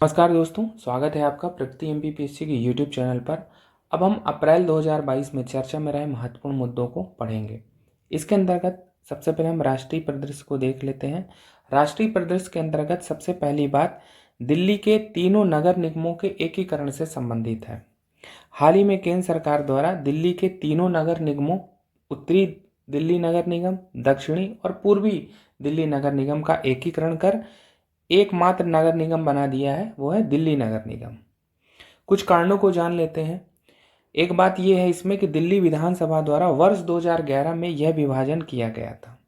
नमस्कार दोस्तों, स्वागत है आपका प्रगति एमपीपीएससी के यूट्यूब चैनल पर। अब हम अप्रैल 2022 में चर्चा में रहे महत्वपूर्ण मुद्दों को पढ़ेंगे। इसके अंतर्गत सबसे पहले हम राष्ट्रीय परिदृश्य को देख लेते हैं। राष्ट्रीय परिदृश्य के अंतर्गत सबसे पहली बात दिल्ली के तीनों नगर निगमों के एकीकरण से संबंधित है। हाल ही में केंद्र सरकार द्वारा दिल्ली के तीनों नगर निगमों, उत्तरी दिल्ली नगर निगम, दक्षिणी और पूर्वी दिल्ली नगर निगम का एकीकरण कर एकमात्र नगर निगम बना दिया है, वो है दिल्ली नगर निगम। कुछ कारणों को जान लेते हैं। एक बात यह है इसमें कि दिल्ली विधानसभा द्वारा वर्ष 2011 में यह विभाजन किया गया था।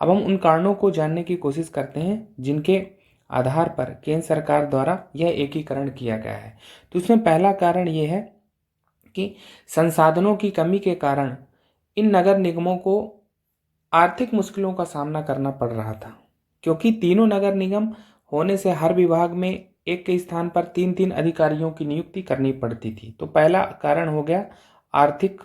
अब हम उन कारणों को जानने की कोशिश करते हैं जिनके आधार पर केंद्र सरकार द्वारा यह एकीकरण किया गया है। तो इसमें पहला कारण यह है कि संसाधनों की कमी के कारण इन नगर निगमों को आर्थिक मुश्किलों का सामना करना पड़ रहा था, क्योंकि तीनों नगर निगम होने से हर विभाग में एक के स्थान पर 3-3 अधिकारियों की नियुक्ति करनी पड़ती थी। तो पहला कारण हो गया आर्थिक।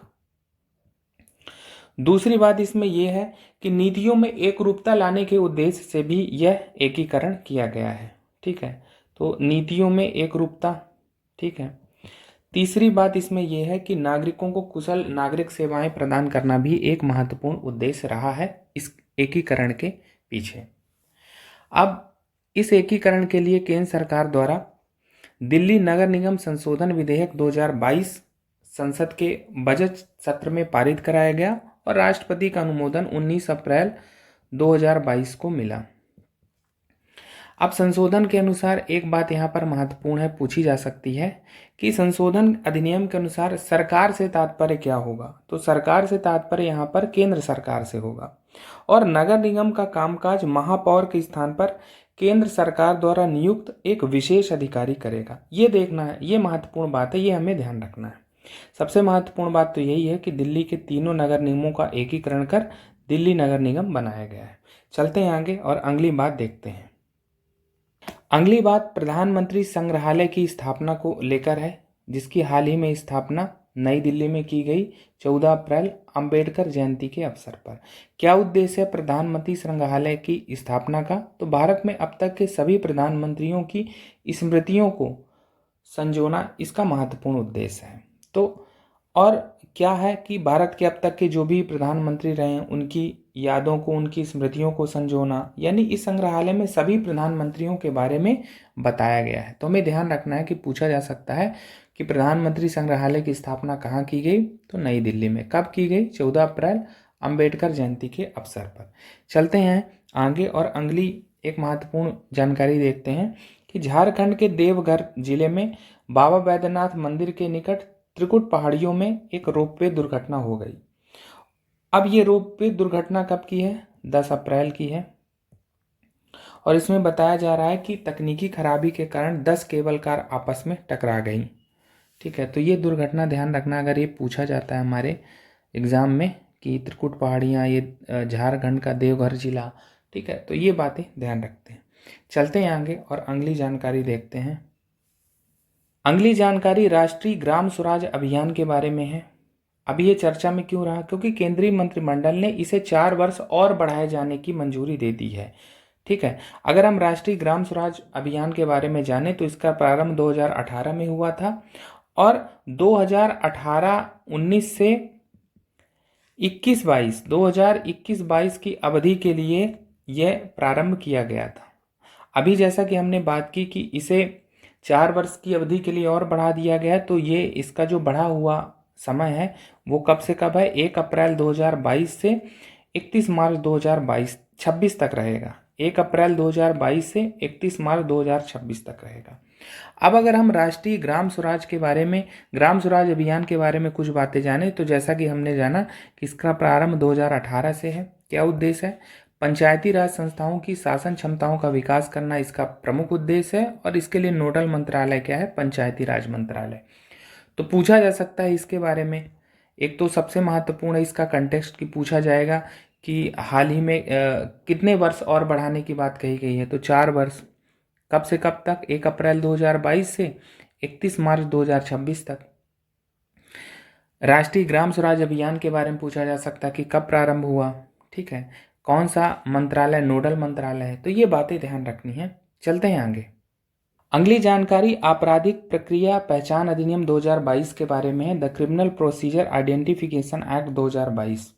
दूसरी बात इसमें यह है कि नीतियों में एकरूपता लाने के उद्देश्य से भी यह एकीकरण किया गया है। ठीक है, तो नीतियों में एकरूपता। ठीक है। तीसरी बात इसमें यह है कि नागरिकों को कुशल नागरिक सेवाएं प्रदान करना भी एक महत्वपूर्ण उद्देश्य रहा है इस एकीकरण के पीछे। अब इस एकीकरण के लिए केंद्र सरकार द्वारा दिल्ली नगर निगम संशोधन विधेयक 2022 संसद के बजट सत्र में पारित कराया गया और राष्ट्रपति का अनुमोदन 19 अप्रैल 2022 को मिला। अब संशोधन के अनुसार एक बात यहाँ पर महत्वपूर्ण है, पूछी जा सकती है कि संशोधन अधिनियम के अनुसार सरकार से तात्पर्य क्या होगा। तो सरकार से तात्पर्य यहाँ पर केंद्र सरकार से होगा और नगर निगम का कामकाज महापौर के स्थान पर केंद्र सरकार द्वारा नियुक्त एक विशेष अधिकारी करेगा। ये देखना है, ये महत्वपूर्ण बात है, ये हमें ध्यान रखना है। सबसे महत्वपूर्ण बात तो यही है कि दिल्ली के तीनों नगर निगमों का एकीकरण कर दिल्ली नगर निगम बनाया गया है। चलते हैं आगे और अगली बात देखते हैं। अगली बात प्रधानमंत्री संग्रहालय की स्थापना को लेकर है, जिसकी हाल ही में स्थापना नई दिल्ली में की गई 14 अप्रैल अंबेडकर जयंती के अवसर पर। क्या उद्देश्य है प्रधानमंत्री संग्रहालय की स्थापना का? तो भारत में अब तक के सभी प्रधानमंत्रियों की स्मृतियों को संजोना इसका महत्वपूर्ण उद्देश्य है। तो और क्या है कि भारत के अब तक के जो भी प्रधानमंत्री रहे हैं उनकी यादों को, उनकी स्मृतियों को संजोना, यानी इस संग्रहालय में सभी प्रधानमंत्रियों के बारे में बताया गया है। तो हमें ध्यान रखना है कि पूछा जा सकता है कि प्रधानमंत्री संग्रहालय की स्थापना कहाँ की गई? तो नई दिल्ली में। कब की गई? 14 अप्रैल अंबेडकर जयंती के अवसर पर। चलते हैं आगे और अगली एक महत्वपूर्ण जानकारी देखते हैं कि झारखंड के देवघर जिले में बाबा बैद्यनाथ मंदिर के निकट त्रिकुट पहाड़ियों में एक रोपवे दुर्घटना हो गई। अब ये रोपवे दुर्घटना कब की है? 10 अप्रैल की है और इसमें बताया जा रहा है कि तकनीकी खराबी के कारण 10 केबल कार आपस में टकरा गई। ठीक है, तो ये दुर्घटना ध्यान रखना, अगर ये पूछा जाता है हमारे एग्जाम में कि त्रिकुट पहाड़ियाँ, ये झारखंड का देवघर जिला। ठीक है, तो ये बातें ध्यान रखते हैं। चलते हैं आगे और अगली जानकारी देखते हैं। अगली जानकारी राष्ट्रीय ग्राम स्वराज अभियान के बारे में है। अभी ये चर्चा में क्यों रहा? क्योंकि केंद्रीय मंत्रिमंडल ने इसे 4 वर्ष और बढ़ाए जाने की मंजूरी दे दी है। ठीक है, अगर हम राष्ट्रीय ग्राम स्वराज अभियान के बारे में जानें तो इसका प्रारंभ 2018 में हुआ था और 2018-19 से 2021-22 की अवधि के लिए यह प्रारंभ किया गया था। अभी जैसा कि हमने बात की कि इसे 4 वर्ष की अवधि के लिए और बढ़ा दिया गया, तो ये इसका जो बढ़ा हुआ समय है वो कब से कब है? 1 अप्रैल 2022 से 31 मार्च 2026 तक रहेगा। 1 अप्रैल 2022 से 31 मार्च 2026 तक रहेगा। अब अगर हम राष्ट्रीय ग्राम स्वराज के बारे में, ग्राम स्वराज अभियान के बारे में कुछ बातें जाने, तो जैसा कि हमने जाना कि इसका प्रारंभ 2018 से है। क्या उद्देश्य है? पंचायती राज संस्थाओं की शासन क्षमताओं का विकास करना इसका प्रमुख उद्देश्य है और इसके लिए नोडल मंत्रालय क्या है? पंचायती राज मंत्रालय। तो पूछा जा सकता है इसके बारे में। एक तो सबसे महत्वपूर्ण है इसका कंटेक्स्ट की पूछा जाएगा कि हाल ही में कितने वर्ष और बढ़ाने की बात कही गई है? तो 4 वर्ष। कब से कब तक? 1 अप्रैल 2022 से 31 मार्च 2026 तक। राष्ट्रीय ग्राम स्वराज अभियान के बारे में पूछा जा सकता है कि कब प्रारंभ हुआ। ठीक है, कौन सा मंत्रालय नोडल मंत्रालय है? तो ये बातें ध्यान रखनी है। चलते हैं आगे। अगली जानकारी आपराधिक प्रक्रिया पहचान अधिनियम 2022 के बारे में है। The criminal procedure identification act 2022।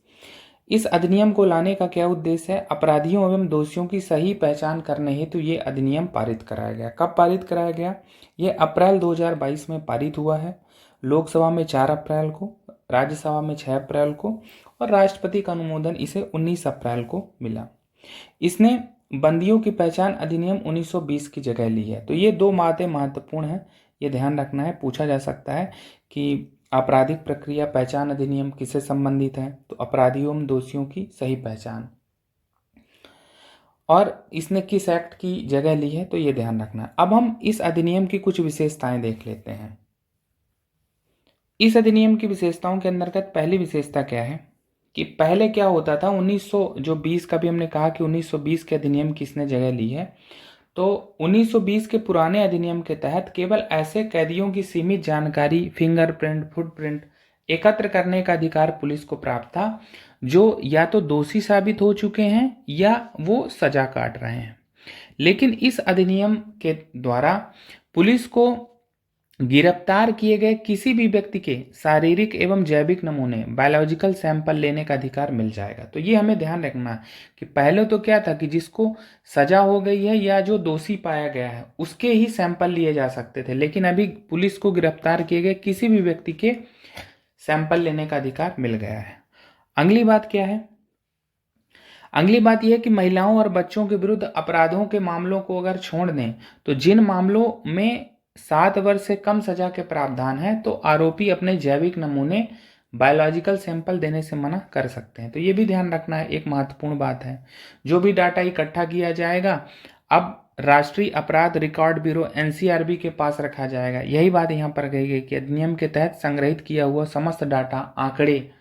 इस अधिनियम को लाने का क्या उद्देश्य है? अपराधियों एवं दोषियों की सही पहचान करने हेतु ये अधिनियम पारित कराया गया। कब पारित कराया गया? ये अप्रैल 2022 में पारित हुआ है। लोकसभा में 4 अप्रैल को, राज्यसभा में 6 अप्रैल को और राष्ट्रपति का अनुमोदन इसे 19 अप्रैल को मिला। इसने बंदियों की पहचान अधिनियम 1920 की जगह ली है। तो ये 2 बातें महत्वपूर्ण हैं, ये ध्यान रखना है। पूछा जा सकता है कि आपराधिक प्रक्रिया पहचान अधिनियम किससे संबंधित है? तो अपराधियों एवं दोषियों की सही पहचान। और इसने किस एक्ट की जगह ली है? तो ये ध्यान रखना है। अब हम इस अधिनियम की कुछ विशेषताएं देख लेते हैं। इस अधिनियम की विशेषताओं के अंतर्गत पहली विशेषता क्या है कि पहले क्या होता था, 1920 का भी हमने कहा कि 1920 के अधिनियम की इसने जगह ली है। तो 1920 के पुराने अधिनियम के तहत केवल ऐसे कैदियों की सीमित जानकारी, फिंगरप्रिंट, फुटप्रिंट एकत्र करने का अधिकार पुलिस को प्राप्त था जो या तो दोषी साबित हो चुके हैं या वो सजा काट रहे हैं। लेकिन इस अधिनियम के द्वारा पुलिस को गिरफ्तार किए गए किसी भी व्यक्ति के शारीरिक एवं जैविक नमूने, बायोलॉजिकल सैंपल लेने का अधिकार मिल जाएगा। तो ये हमें ध्यान रखना है कि पहले तो क्या था कि जिसको सजा हो गई है या जो दोषी पाया गया है उसके ही सैंपल लिए जा सकते थे, लेकिन अभी पुलिस को गिरफ्तार किए गए किसी भी व्यक्ति के सैंपल लेने का अधिकार मिल गया है। अगली बात क्या है? अगली बात यह है कि महिलाओं और बच्चों के विरुद्ध अपराधों के मामलों को अगर छोड़ दें तो जिन मामलों में 7 वर्ष से कम सजा के प्रावधान है तो आरोपी अपने जैविक नमूने, बायोलॉजिकल सैंपल देने से मना कर सकते हैं। तो ये भी ध्यान रखना है, एक महत्वपूर्ण बात है। जो भी डाटा इकट्ठा किया जाएगा अब राष्ट्रीय अपराध रिकॉर्ड ब्यूरो एनसीआरबी के पास रखा जाएगा। यही बात यहाँ पर कही गई कि अधिनियम के तहत संग्रहित किया हुआ समस्त डाटा, आंकड़े,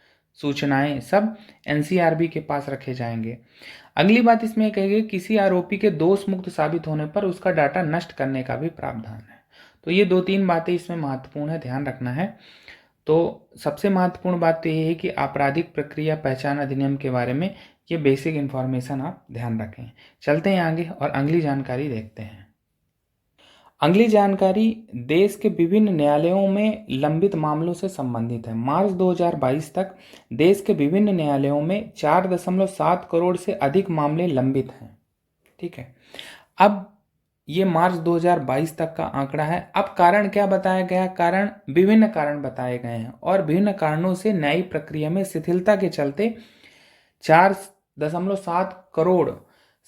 सूचनाएं सब एनसीआरबी के पास रखे जाएंगे। अगली बात इसमें कही गई किसी आरोपी के दोष मुक्त साबित होने पर उसका डाटा नष्ट करने का भी प्रावधान है। तो ये 2-3 बातें इसमें महत्वपूर्ण है, ध्यान रखना है। तो सबसे महत्वपूर्ण बात तो ये है कि आपराधिक प्रक्रिया पहचान अधिनियम के बारे में ये बेसिक इन्फॉर्मेशन आप ध्यान रखें। चलते हैं आगे और अगली जानकारी देखते हैं। अगली जानकारी देश के विभिन्न न्यायालयों में लंबित मामलों से संबंधित है। मार्च 2022 तक देश के विभिन्न न्यायालयों में 4.7 करोड़ से अधिक मामले लंबित हैं। ठीक है, अब ये मार्च 2022 तक का आंकड़ा है। अब कारण क्या बताया गया? कारण, विभिन्न कारण बताए गए हैं और विभिन्न कारणों से न्यायिक प्रक्रिया में शिथिलता के चलते 4.7 करोड़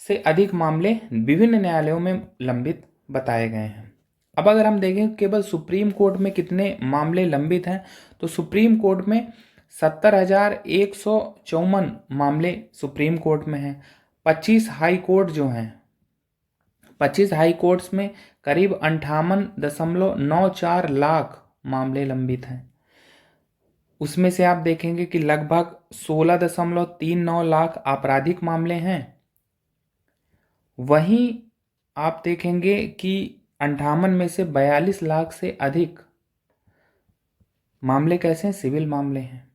से अधिक मामले विभिन्न न्यायालयों में लंबित बताए गए हैं। अब अगर हम देखें केवल सुप्रीम कोर्ट में कितने मामले लंबित हैं तो सुप्रीम कोर्ट में 70,154 मामले सुप्रीम कोर्ट में हैं। 25 हाई कोर्ट जो हैं, 25 हाई कोर्ट्स में करीब 58.94 लाख मामले लंबित हैं। उसमें से आप देखेंगे कि लगभग 16.39 लाख आपराधिक मामले हैं। वहीं आप देखेंगे कि 58 में से 42 लाख से अधिक मामले कैसे हैं? सिविल मामले हैं।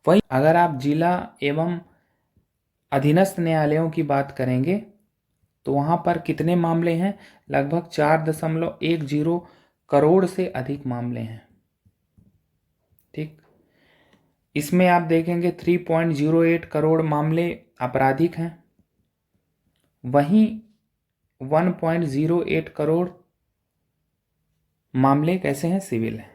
वहीं अगर आप जिला एवं अधीनस्थ न्यायालयों की बात करेंगे तो वहां पर कितने मामले हैं? लगभग 4.10 करोड़ से अधिक मामले हैं। ठीक, इसमें आप देखेंगे 3.08 करोड़ मामले आपराधिक हैं, वहीं 1.08 करोड़ मामले कैसे हैं? सिविल हैं।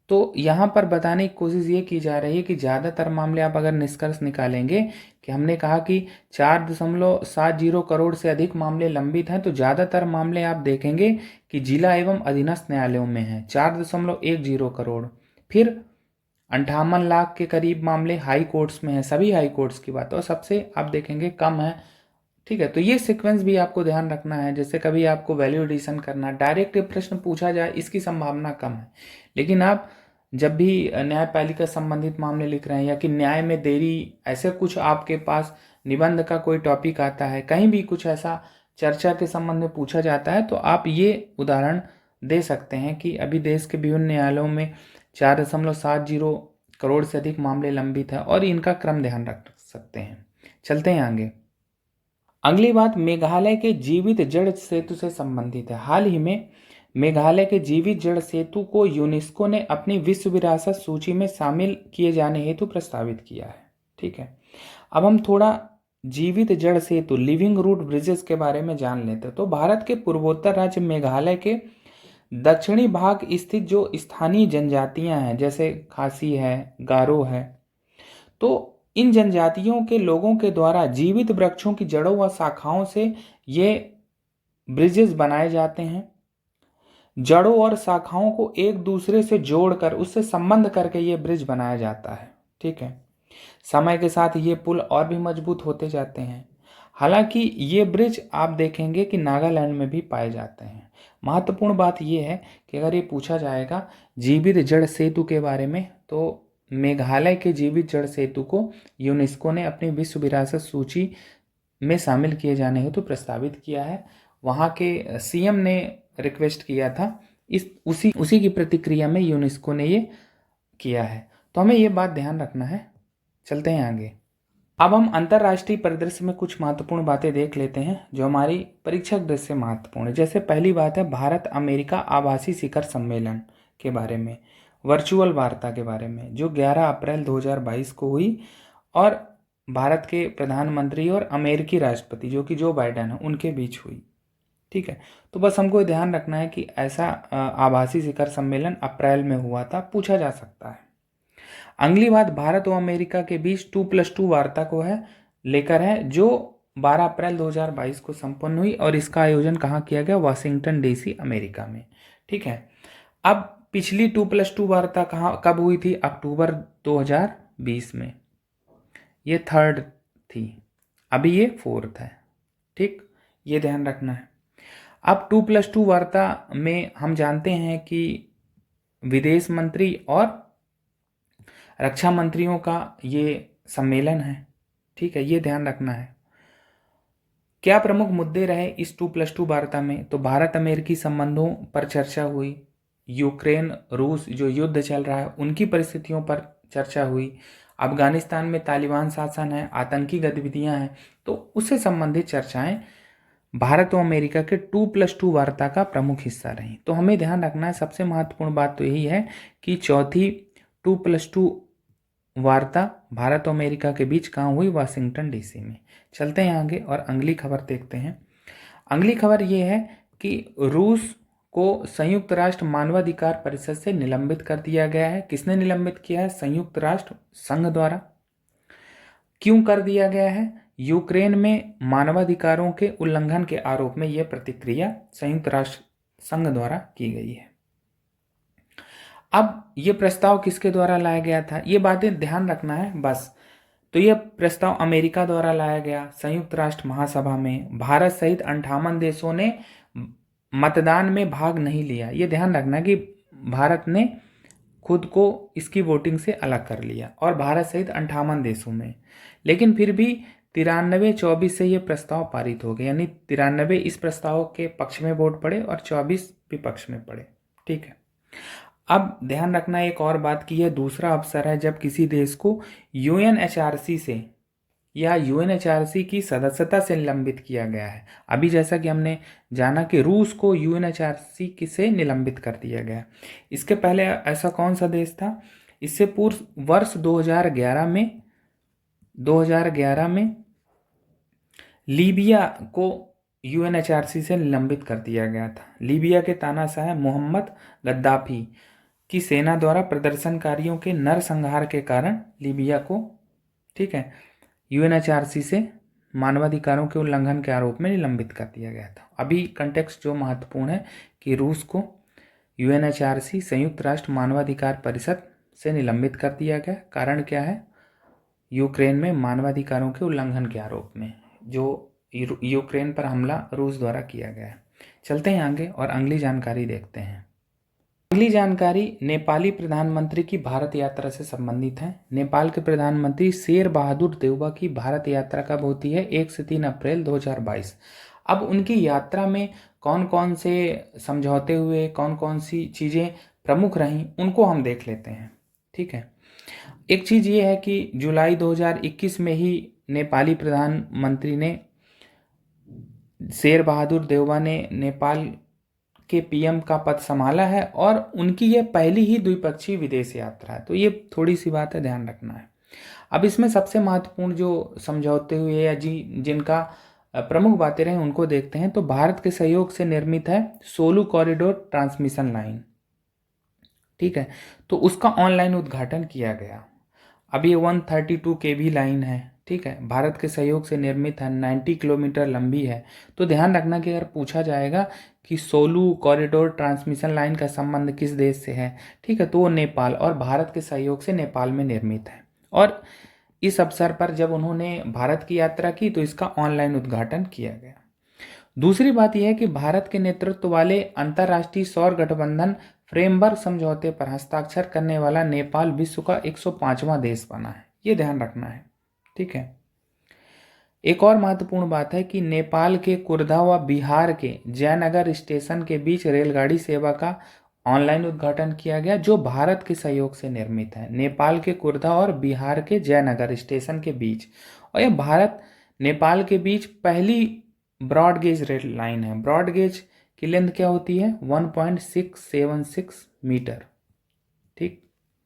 तो यहाँ पर बताने की कोशिश ये की जा रही है कि ज़्यादातर मामले आप अगर निष्कर्ष निकालेंगे कि हमने कहा कि 4.70 करोड़ से अधिक मामले लंबित हैं, तो ज़्यादातर मामले आप देखेंगे कि जिला एवं अधीनस्थ न्यायालयों में हैं 4.10 करोड़। फिर 58 लाख के करीब मामले हाई कोर्ट्स में हैं, सभी हाई कोर्ट्स की बात, और सबसे आप देखेंगे कम है। ठीक है, तो ये सीक्वेंस भी आपको ध्यान रखना है। जैसे कभी आपको वैल्यू एडिशन करना, डायरेक्ट प्रश्न पूछा जाए इसकी संभावना कम है, लेकिन आप जब भी न्यायपालिका संबंधित मामले लिख रहे हैं या कि न्याय में देरी, ऐसे कुछ आपके पास निबंध का कोई टॉपिक आता है, कहीं भी कुछ ऐसा चर्चा के संबंध में पूछा जाता है, तो आप ये उदाहरण दे सकते हैं कि अभी देश के विभिन्न न्यायालयों में 4.70 करोड़ से अधिक मामले लंबित है और इनका क्रम ध्यान रख सकते हैं। चलते हैं आगे। अगली बात मेघालय के जीवित जड़ सेतु से संबंधित है। हाल ही में मेघालय के जीवित जड़ सेतु को यूनेस्को ने अपनी विश्व विरासत सूची में शामिल किए जाने हेतु प्रस्तावित किया है। ठीक है, अब हम थोड़ा जीवित जड़ सेतु लिविंग रूट ब्रिजेस के बारे में जान लेते हैं। तो भारत के पूर्वोत्तर राज्य मेघालय के दक्षिणी भाग स्थित जो स्थानीय जनजातियां हैं, जैसे खासी है, गारो है, तो इन जनजातियों के लोगों के द्वारा जीवित वृक्षों की जड़ों व शाखाओं से ये ब्रिजेस बनाए जाते हैं। जड़ों और शाखाओं को एक दूसरे से जोड़कर उससे संबंध करके ये ब्रिज बनाया जाता है। ठीक है, समय के साथ ये पुल और भी मजबूत होते जाते हैं। हालांकि ये ब्रिज आप देखेंगे कि नागालैंड में भी पाए जाते हैं। महत्वपूर्ण बात यह है कि अगर ये पूछा जाएगा जीवित जड़ सेतु के बारे में, तो मेघालय के जीवित जड़ सेतु को यूनेस्को ने अपनी विश्व विरासत सूची में शामिल किए जाने हेतु प्रस्तावित किया है। वहाँ के सीएम ने रिक्वेस्ट किया था, उसी की प्रतिक्रिया में यूनेस्को ने ये किया है। तो हमें ये बात ध्यान रखना है। चलते हैं आगे। अब हम अंतर्राष्ट्रीय परिदृश्य में कुछ महत्वपूर्ण बातें देख लेते हैं जो हमारी परीक्षा के दृष्टि से महत्वपूर्ण है। जैसे पहली बात है भारत अमेरिका आभासी शिखर सम्मेलन के बारे में, वर्चुअल वार्ता के बारे में, जो 11 अप्रैल 2022 को हुई और भारत के प्रधानमंत्री और अमेरिकी राष्ट्रपति जो कि जो बाइडेन है उनके बीच हुई। ठीक है, तो बस हमको ध्यान रखना है कि ऐसा आभासी शिखर सम्मेलन अप्रैल में हुआ था, पूछा जा सकता है। अगली बात भारत और अमेरिका के बीच 2+2 वार्ता को लेकर है जो 12 अप्रैल 2022 को संपन्न हुई और इसका आयोजन कहाँ किया गया? वाशिंगटन डीसी, अमेरिका में। ठीक है, अब पिछली 2+2 वार्ता कब हुई थी? अक्टूबर 2020 में, ये थर्ड थी, अभी ये फोर्थ है। ठीक, ये ध्यान रखना है। अब 2+2 वार्ता में हम जानते हैं कि विदेश मंत्री और रक्षा मंत्रियों का ये सम्मेलन है। ठीक है, ये ध्यान रखना है। क्या प्रमुख मुद्दे रहे इस 2+2 वार्ता में? तो भारत अमेरिकी संबंधों पर चर्चा हुई, यूक्रेन रूस जो युद्ध चल रहा है उनकी परिस्थितियों पर चर्चा हुई, अफगानिस्तान में तालिबान शासन है, आतंकी गतिविधियां हैं, तो उससे संबंधित चर्चाएं भारत और अमेरिका के 2+2 वार्ता का प्रमुख हिस्सा रही। तो हमें ध्यान रखना है, सबसे महत्वपूर्ण बात तो यही है कि चौथी 2+2 वार्ता भारत और अमेरिका के बीच कहाँ हुई? वाशिंगटन डीसी में। चलते हैं आगे और अगली खबर देखते हैं। अगली खबर ये है कि रूस को संयुक्त राष्ट्र मानवाधिकार परिषद से निलंबित कर दिया गया है। किसने निलंबित किया है? संयुक्त राष्ट्र संघ द्वारा। क्यों कर दिया गया है? यूक्रेन में मानवाधिकारों के उल्लंघन के आरोप में यह प्रतिक्रिया संयुक्त राष्ट्र संघ द्वारा की गई है। अब यह प्रस्ताव किसके द्वारा लाया गया था? ये बातें ध्यान रखना है बस। तो यह प्रस्ताव अमेरिका द्वारा लाया गया संयुक्त राष्ट्र महासभा में। भारत सहित 58 देशों ने मतदान में भाग नहीं लिया। ये ध्यान रखना कि भारत ने खुद को इसकी वोटिंग से अलग कर लिया और भारत सहित 58 देशों में, लेकिन फिर भी 93-24 से ये प्रस्ताव पारित हो गए, यानी 93 इस प्रस्ताव के पक्ष में वोट पड़े और 24 विपक्ष में पड़े। ठीक है, अब ध्यान रखना एक और बात की यह दूसरा अवसर है जब किसी देश को यूएनएचआरसी से या यूएनएचआरसी की सदस्यता से निलंबित किया गया है। अभी जैसा कि हमने जाना कि रूस को यूएनएचआरसी से निलंबित कर दिया गया। इसके पहले ऐसा कौन सा देश था? इससे पूर्व वर्ष 2011 में लीबिया को यूएनएचआरसी से निलंबित कर दिया गया था। लीबिया के तानाशाह मोहम्मद गद्दाफी की सेना द्वारा प्रदर्शनकारियों के नरसंहार के कारण लीबिया को, ठीक है, यूएनएचआरसी से मानवाधिकारों के उल्लंघन के आरोप में निलंबित कर दिया गया था। अभी कंटेक्स्ट जो महत्वपूर्ण है कि रूस को यूएनएचआरसी संयुक्त राष्ट्र मानवाधिकार परिषद से निलंबित कर दिया गया। कारण क्या है? यूक्रेन में मानवाधिकारों के उल्लंघन के आरोप में, जो यूक्रेन पर हमला रूस द्वारा किया गया है। चलते हैं आगे और अगली जानकारी देखते हैं। अगली जानकारी नेपाली प्रधानमंत्री की भारत यात्रा से संबंधित है। नेपाल के प्रधानमंत्री शेर बहादुर देउबा की भारत यात्रा कब होती है? 1 से 3 अप्रैल 2022। अब उनकी यात्रा में कौन कौन से समझौते हुए, कौन कौन सी चीज़ें प्रमुख रहीं, उनको हम देख लेते हैं। ठीक है, एक चीज़ ये है कि जुलाई 2021 में ही नेपाली प्रधानमंत्री ने शेर बहादुर देउबा ने नेपाल के पीएम का पद संभाला है और उनकी यह पहली ही द्विपक्षीय विदेश यात्रा है। तो ये थोड़ी सी बात है, ध्यान रखना है। अब इसमें सबसे महत्वपूर्ण जो समझौते हुए या जिनका प्रमुख बातें रहे उनको देखते हैं। तो भारत के सहयोग से निर्मित है सोलू कॉरिडोर ट्रांसमिशन लाइन, ठीक है। तो उसका ऑनलाइन उद्घाटन किया गया। अब ये 132 kV लाइन है, ठीक है। भारत के सहयोग से निर्मित है, 90 किलोमीटर लंबी है। तो ध्यान रखना कि अगर पूछा जाएगा कि सोलू कॉरिडोर ट्रांसमिशन लाइन का संबंध किस देश से है, ठीक है, तो वो नेपाल और भारत के सहयोग से नेपाल में निर्मित है। और इस अवसर पर जब उन्होंने भारत की यात्रा की तो इसका ऑनलाइन उद्घाटन किया गया। दूसरी बात यह है कि भारत के नेतृत्व वाले अंतर्राष्ट्रीय सौर गठबंधन फ्रेमवर्क समझौते पर हस्ताक्षर करने वाला नेपाल विश्व का 105वां देश बना है। ये ध्यान रखना है, ठीक है। एक और महत्वपूर्ण बात है कि नेपाल के कुर्धा व बिहार के जयनगर स्टेशन के बीच रेलगाड़ी सेवा का ऑनलाइन उद्घाटन किया गया, जो भारत के सहयोग से निर्मित है। नेपाल के कुर्धा और बिहार के जयनगर स्टेशन के बीच, और यह भारत नेपाल के बीच पहली ब्रॉड गेज रेल लाइन है। ब्रॉड गेज की लेंथ क्या होती है? 1.676 मीटर, ठीक।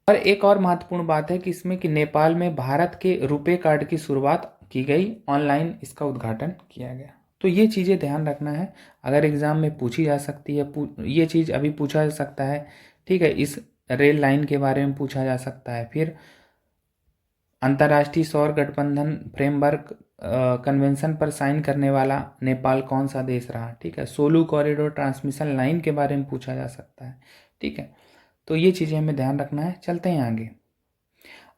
और एक और महत्वपूर्ण बात है कि इसमें कि नेपाल में भारत के रुपे कार्ड की शुरुआत की गई, ऑनलाइन इसका उद्घाटन किया गया। तो ये चीज़ें ध्यान रखना है, अगर एग्जाम में पूछी जा सकती है। ये चीज़ अभी पूछा जा सकता है, ठीक है। इस रेल लाइन के बारे में पूछा जा सकता है। फिर अंतर्राष्ट्रीय सौर गठबंधन फ्रेमवर्क कन्वेंशन पर साइन करने वाला नेपाल कौन सा देश रहा, ठीक है। सोलू कॉरिडोर ट्रांसमिशन लाइन के बारे में पूछा जा सकता है, ठीक है। तो ये चीज़ें हमें ध्यान रखना है। चलते हैं आगे।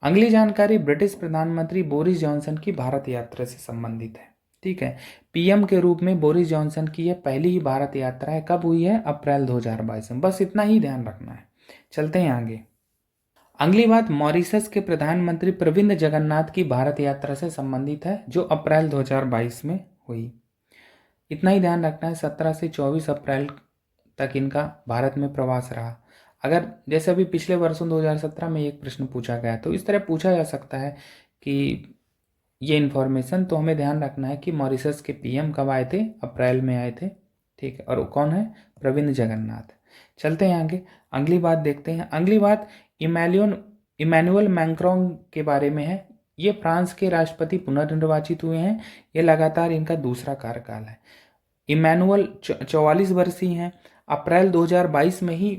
अगली जानकारी ब्रिटिश प्रधानमंत्री बोरिस जॉनसन की भारत यात्रा से संबंधित है, ठीक है। पीएम के रूप में बोरिस जॉनसन की यह पहली ही भारत यात्रा है। कब हुई है? अप्रैल 2022 में। बस इतना ही ध्यान रखना है। चलते हैं आगे। अगली बात मॉरिशस के प्रधानमंत्री प्रविंद जगन्नाथ की भारत यात्रा से संबंधित है, जो अप्रैल 2022 में हुई। इतना ही ध्यान रखना है। 17 से 24 अप्रैल तक इनका भारत में प्रवास रहा। अगर जैसे अभी पिछले वर्षों 2017 में एक प्रश्न पूछा गया, तो इस तरह पूछा जा सकता है कि ये इन्फॉर्मेशन, तो हमें ध्यान रखना है कि मॉरिशस के पीएम कब आए थे? अप्रैल में आए थे, ठीक है। और कौन है? प्रविंद जगन्नाथ। चलते हैं आगे। अगली बात देखते हैं। अगली बात इमैनुअल मैक्रोन के बारे में है। ये फ्रांस के राष्ट्रपति पुनर्निर्वाचित हुए हैं। ये लगातार इनका दूसरा कार्यकाल है। इमैनुअल 44 वर्षीय हैं। अप्रैल 2022 में ही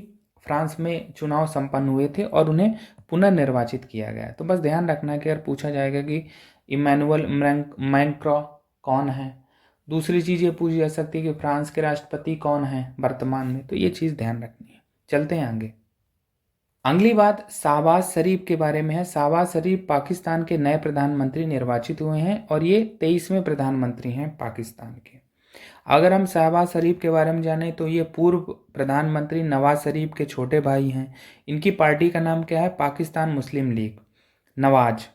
फ्रांस में चुनाव संपन्न हुए थे और उन्हें पुनर्निर्वाचित किया गया। तो बस ध्यान रखना है कि अगर पूछा जाएगा कि इमैनुअल मैक्रों कौन है, दूसरी चीज़ ये पूछी जा सकती है कि फ्रांस के राष्ट्रपति कौन है वर्तमान में, तो ये चीज़ ध्यान रखनी है। चलते हैं आगे। अगली बात शहबाज शरीफ के बारे में है। शहबाज शरीफ पाकिस्तान के नए प्रधानमंत्री निर्वाचित हुए हैं और ये 23वें प्रधानमंत्री हैं पाकिस्तान के। अगर हम शहबाज शरीफ के बारे में जानें तो ये पूर्व प्रधानमंत्री नवाज शरीफ के छोटे भाई हैं। इनकी पार्टी का नाम क्या है? पाकिस्तान मुस्लिम लीग। नवाज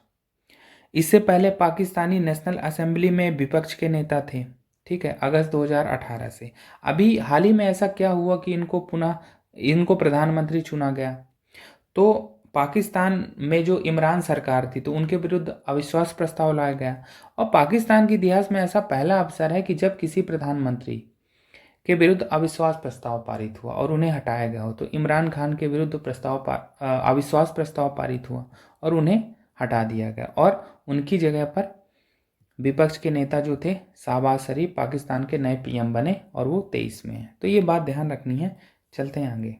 इससे पहले पाकिस्तानी नेशनल असेंबली में विपक्ष के नेता थे, ठीक है, अगस्त 2018 से। अभी हाल ही में ऐसा क्या हुआ कि इनको प्रधानमंत्री चुना गया? तो पाकिस्तान में जो इमरान सरकार थी तो उनके विरुद्ध अविश्वास प्रस्ताव लाया गया। और पाकिस्तान के इतिहास में ऐसा पहला अवसर है कि जब किसी प्रधानमंत्री के विरुद्ध अविश्वास प्रस्ताव पारित हुआ और उन्हें हटाया गया हो। तो इमरान खान के विरुद्ध अविश्वास प्रस्ताव पारित हुआ और उन्हें हटा दिया गया और उनकी जगह पर विपक्ष के नेता जो थे शहबाज शरीफ पाकिस्तान के नए पीएम बने और वो 23 में है। तो ये बात ध्यान रखनी है। चलते हैं आगे।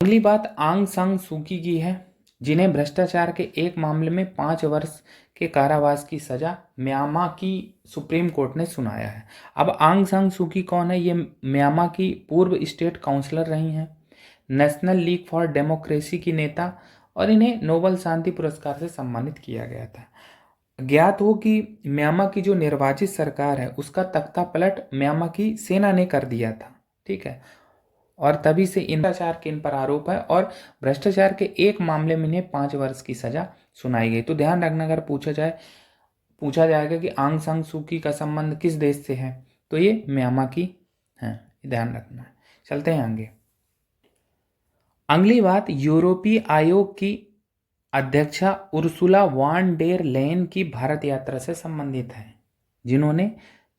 अगली बात आंग सान सू की है, जिन्हें भ्रष्टाचार के एक मामले में 5 वर्ष के कारावास की सजा म्यांमार की सुप्रीम कोर्ट ने सुनाया है। अब आंग सान सू की कौन है? ये म्यांमार की पूर्व स्टेट काउंसलर रही हैं, नेशनल लीग फॉर डेमोक्रेसी की नेता, और इन्हें नोबेल शांति पुरस्कार से सम्मानित किया गया था। ज्ञात हो कि म्यांमार की जो निर्वाचित सरकार है उसका तख्ता पलट म्यांमार की सेना ने कर दिया था, ठीक है। और तभी से भ्रष्टाचार के इन पर आरोप है और भ्रष्टाचार के एक मामले में इन्हें 5 वर्ष की सजा सुनाई गई। तो ध्यान रखना, अगर पूछा जाएगा कि आंग सान सू की का संबंध किस देश से है, तो ये म्यांमार की है, ध्यान रखना है। चलते हैं आगे। अगली बात यूरोपीय आयोग की अध्यक्षा उर्सुला वॉन डेर लेयन की भारत यात्रा से संबंधित है, जिन्होंने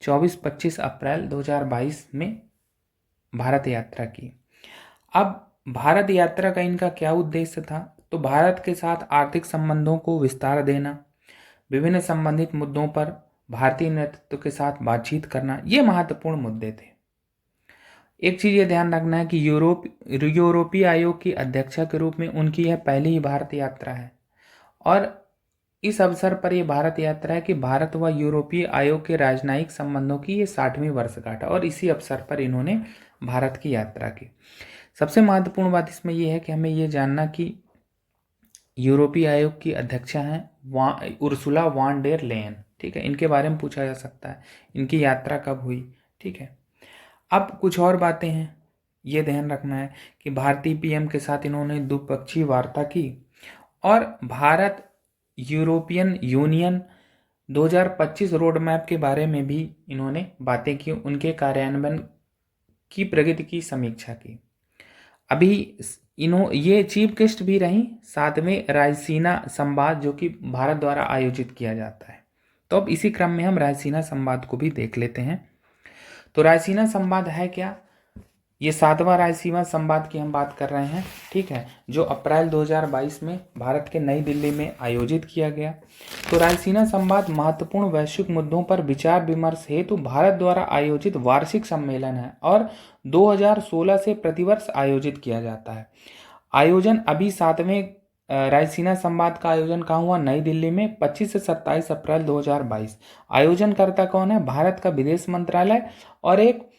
24-25 अप्रैल 2022 में भारत यात्रा की। अब भारत यात्रा का इनका क्या उद्देश्य था? तो भारत के साथ आर्थिक संबंधों को विस्तार देना, विभिन्न संबंधित मुद्दों पर भारतीय नेतृत्व के साथ बातचीत करना, ये महत्वपूर्ण मुद्दे थे। एक चीज ये ध्यान रखना है कि यूरोपीय आयोग की अध्यक्षा के रूप में उनकी यह पहली ही भारत यात्रा है और इस अवसर पर यह भारत यात्रा है कि भारत व यूरोपीय आयोग के राजनयिक संबंधों की ये 60वीं वर्षगांठ है और इसी अवसर पर इन्होंने भारत की यात्रा की। सबसे महत्वपूर्ण बात इसमें यह है कि हमें ये जानना कि यूरोपीय आयोग की अध्यक्षा हैं उर्सुला वॉन डेर लेयन। ठीक है, इनके बारे में पूछा जा सकता है, इनकी यात्रा कब हुई। ठीक है, अब कुछ और बातें हैं, ये ध्यान रखना है कि भारतीय पीएम के साथ इन्होंने द्विपक्षीय वार्ता की और Bharat European union 2025 road map के बारे में भी इन्होंने बातें की, उनके कार्यान्वयन की प्रगति की समीक्षा की। अभी ये चीफ गेस्ट भी रही 7वें रायसीना संवाद जो कि भारत द्वारा आयोजित किया जाता है। तो अब इसी क्रम में हम रायसीना संवाद को भी देख लेते हैं। तो रायसीना संवाद है क्या? ये 7वां रायसीना संवाद की हम बात कर रहे हैं। ठीक है, जो अप्रैल 2022 में भारत के नई दिल्ली में आयोजित किया गया। तो रायसीना संवाद महत्वपूर्ण वैश्विक मुद्दों पर विचार विमर्श हेतु भारत द्वारा आयोजित वार्षिक सम्मेलन है और 2016 से प्रतिवर्ष आयोजित किया जाता है। आयोजन अभी 7वें रायसीना संवाद का आयोजन कहाँ हुआ? नई दिल्ली में 25 से 27 अप्रैल 2022। आयोजनकर्ता कौन है? भारत का विदेश मंत्रालय और एक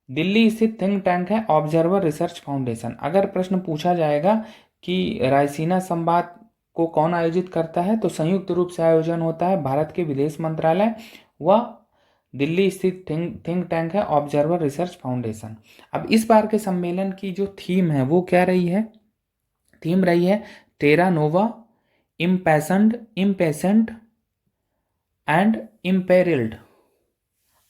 दिल्ली स्थित थिंक टैंक है ऑब्जर्वर रिसर्च फाउंडेशन। अगर प्रश्न पूछा जाएगा कि रायसीना संवाद को कौन आयोजित करता है, तो संयुक्त रूप से आयोजन होता है भारत के विदेश मंत्रालय व दिल्ली स्थित थिंक टैंक है ऑब्जर्वर रिसर्च फाउंडेशन। अब इस बार के सम्मेलन की जो थीम है वो क्या रही है? थीम रही है टेरा नोवा, इम्पेसेंट एंड इम्पेरिल्ड।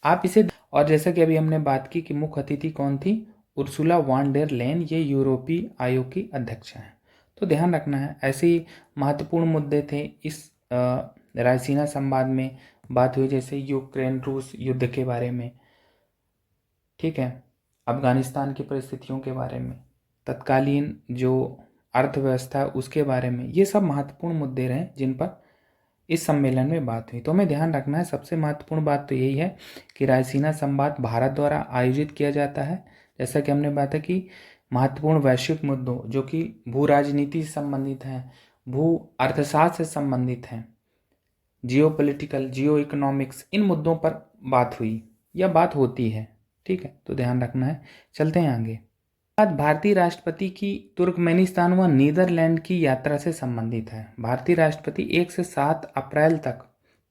आप इसे, और जैसा कि अभी हमने बात की कि मुख्य अतिथि कौन थी? उर्सुला वॉन डेर लेयन, ये यूरोपीय आयोग की अध्यक्षा हैं। तो ध्यान रखना है, ऐसे ही महत्वपूर्ण मुद्दे थे इस रायसीना संवाद में बात हुई, जैसे यूक्रेन रूस युद्ध के बारे में, ठीक है, अफगानिस्तान की परिस्थितियों के बारे में, तत्कालीन जो अर्थव्यवस्था उसके बारे में, ये सब महत्वपूर्ण मुद्दे रहे जिन पर इस सम्मेलन में बात हुई। तो हमें ध्यान रखना है, सबसे महत्वपूर्ण बात तो यही है कि रायसीना संवाद भारत द्वारा आयोजित किया जाता है। जैसा कि हमने बात है कि महत्वपूर्ण वैश्विक मुद्दों जो कि भू राजनीति से संबंधित हैं, भू अर्थशास्त्र से संबंधित हैं, जियो पॉलिटिकल, जियो इकोनॉमिक्स, इन मुद्दों पर बात हुई या बात होती है। ठीक है, तो ध्यान रखना है। चलते हैं आगे। भारतीय राष्ट्रपति की तुर्कमेनिस्तान व नीदरलैंड की यात्रा से संबंधित है। भारतीय राष्ट्रपति 1 से 7 अप्रैल तक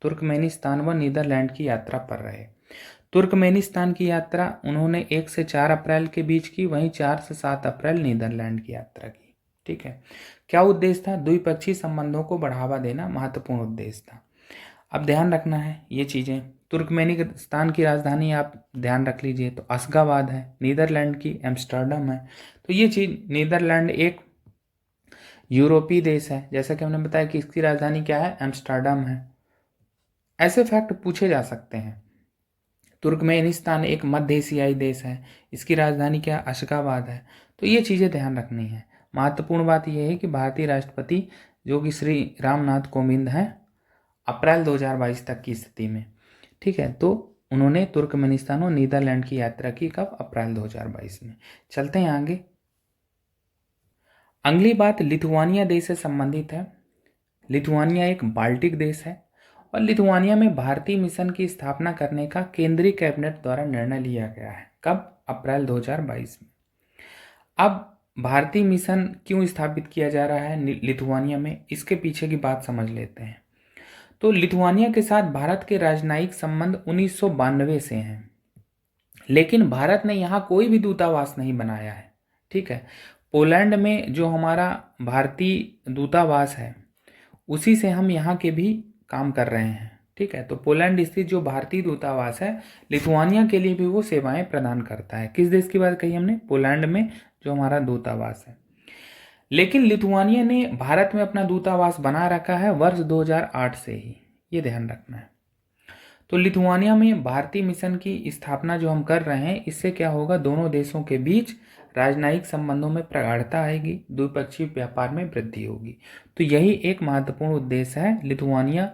तुर्कमेनिस्तान व नीदरलैंड की यात्रा पर रहे। तुर्कमेनिस्तान की यात्रा उन्होंने 1 से 4 अप्रैल के बीच की, वहीं 4 से 7 अप्रैल नीदरलैंड की यात्रा की। ठीक है, क्या उद्देश्य था? द्विपक्षीय संबंधों को बढ़ावा देना महत्वपूर्ण उद्देश्य था। अब ध्यान रखना है ये चीज़ें। तुर्कमेनिस्तान की राजधानी आप ध्यान रख लीजिए तो अशगाबाद है, नीदरलैंड की एम्स्टर्डम है। तो ये चीज़, नीदरलैंड एक यूरोपीय देश है, जैसा कि हमने बताया कि इसकी राजधानी क्या है? एम्स्टर्डम है। ऐसे फैक्ट पूछे जा सकते हैं। तुर्कमेनिस्तान एक मध्य एशियाई देश है, इसकी राजधानी क्या? अशगाबाद है। तो ये चीज़ें ध्यान रखनी है। महत्वपूर्ण बात यह है कि भारतीय राष्ट्रपति जो कि श्री रामनाथ कोविंद हैं, अप्रैल 2022 तक की स्थिति में, ठीक है, तो उन्होंने तुर्कमेनिस्तान और नीदरलैंड की यात्रा की कब? अप्रैल 2022 में। चलते हैं आगे। अगली बात लिथुआनिया देश से संबंधित है। लिथुआनिया एक बाल्टिक देश है और लिथुआनिया में भारतीय मिशन की स्थापना करने का केंद्रीय कैबिनेट द्वारा निर्णय लिया गया है। कब? अप्रैल 2022 में। अब भारतीय मिशन क्यों स्थापित किया जा रहा है लिथुआनिया में, इसके पीछे की बात समझ लेते हैं। तो लिथुआनिया के साथ भारत के राजनयिक संबंध 1992 से हैं, लेकिन भारत ने यहाँ कोई भी दूतावास नहीं बनाया है। ठीक है, पोलैंड में जो हमारा भारतीय दूतावास है उसी से हम यहाँ के भी काम कर रहे हैं। ठीक है, तो पोलैंड स्थित जो भारतीय दूतावास है लिथुआनिया के लिए भी वो सेवाएं प्रदान करता है। किस देश की बात कही हमने? पोलैंड में जो हमारा दूतावास है। लेकिन लिथुआनिया ने भारत में अपना दूतावास बना रखा है वर्ष 2008 से ही, ये ध्यान रखना है। तो लिथुआनिया में भारतीय मिशन की स्थापना जो हम कर रहे हैं, इससे क्या होगा, दोनों देशों के बीच राजनयिक संबंधों में प्रगाढ़ता आएगी, द्विपक्षीय व्यापार में वृद्धि होगी। तो यही एक महत्वपूर्ण उद्देश्य है लिथुआनिया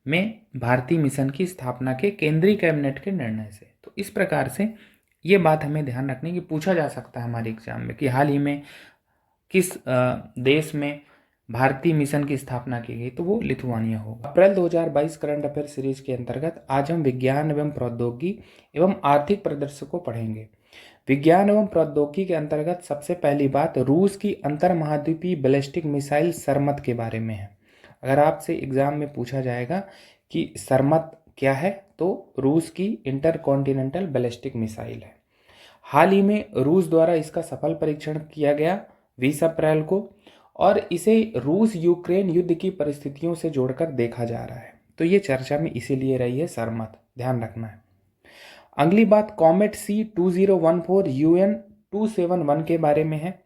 में भारतीय मिशन की स्थापना के केंद्रीय कैबिनेट के निर्णय से। तो इस प्रकार से ये बात हमें ध्यान रखने की, पूछा जा सकता है हमारे एग्जाम में कि हाल ही में किस देश में भारतीय मिशन की स्थापना की गई, तो वो लिथुआनिया होगा। अप्रैल 2022 करंट अफेयर सीरीज के अंतर्गत आज हम विज्ञान एवं प्रौद्योगिकी एवं आर्थिक परिदृश्य को पढ़ेंगे। विज्ञान एवं प्रौद्योगिकी के अंतर्गत सबसे पहली बात रूस की अंतर महाद्वीपीय बैलिस्टिक मिसाइल सरमत के बारे में है। अगर आपसे एग्जाम में पूछा जाएगा कि सरमत क्या है, तो रूस की इंटरकॉन्टिनेंटल बैलिस्टिक मिसाइल है। हाल ही में रूस द्वारा इसका सफल परीक्षण किया गया 20 अप्रैल को, और इसे रूस यूक्रेन युद्ध की परिस्थितियों से जोड़कर देखा जा रहा है। तो ये चर्चा में इसीलिए रही है सरमत, ध्यान रखना है। अगली बात कॉमेट C2014 UN-271 के बारे में है।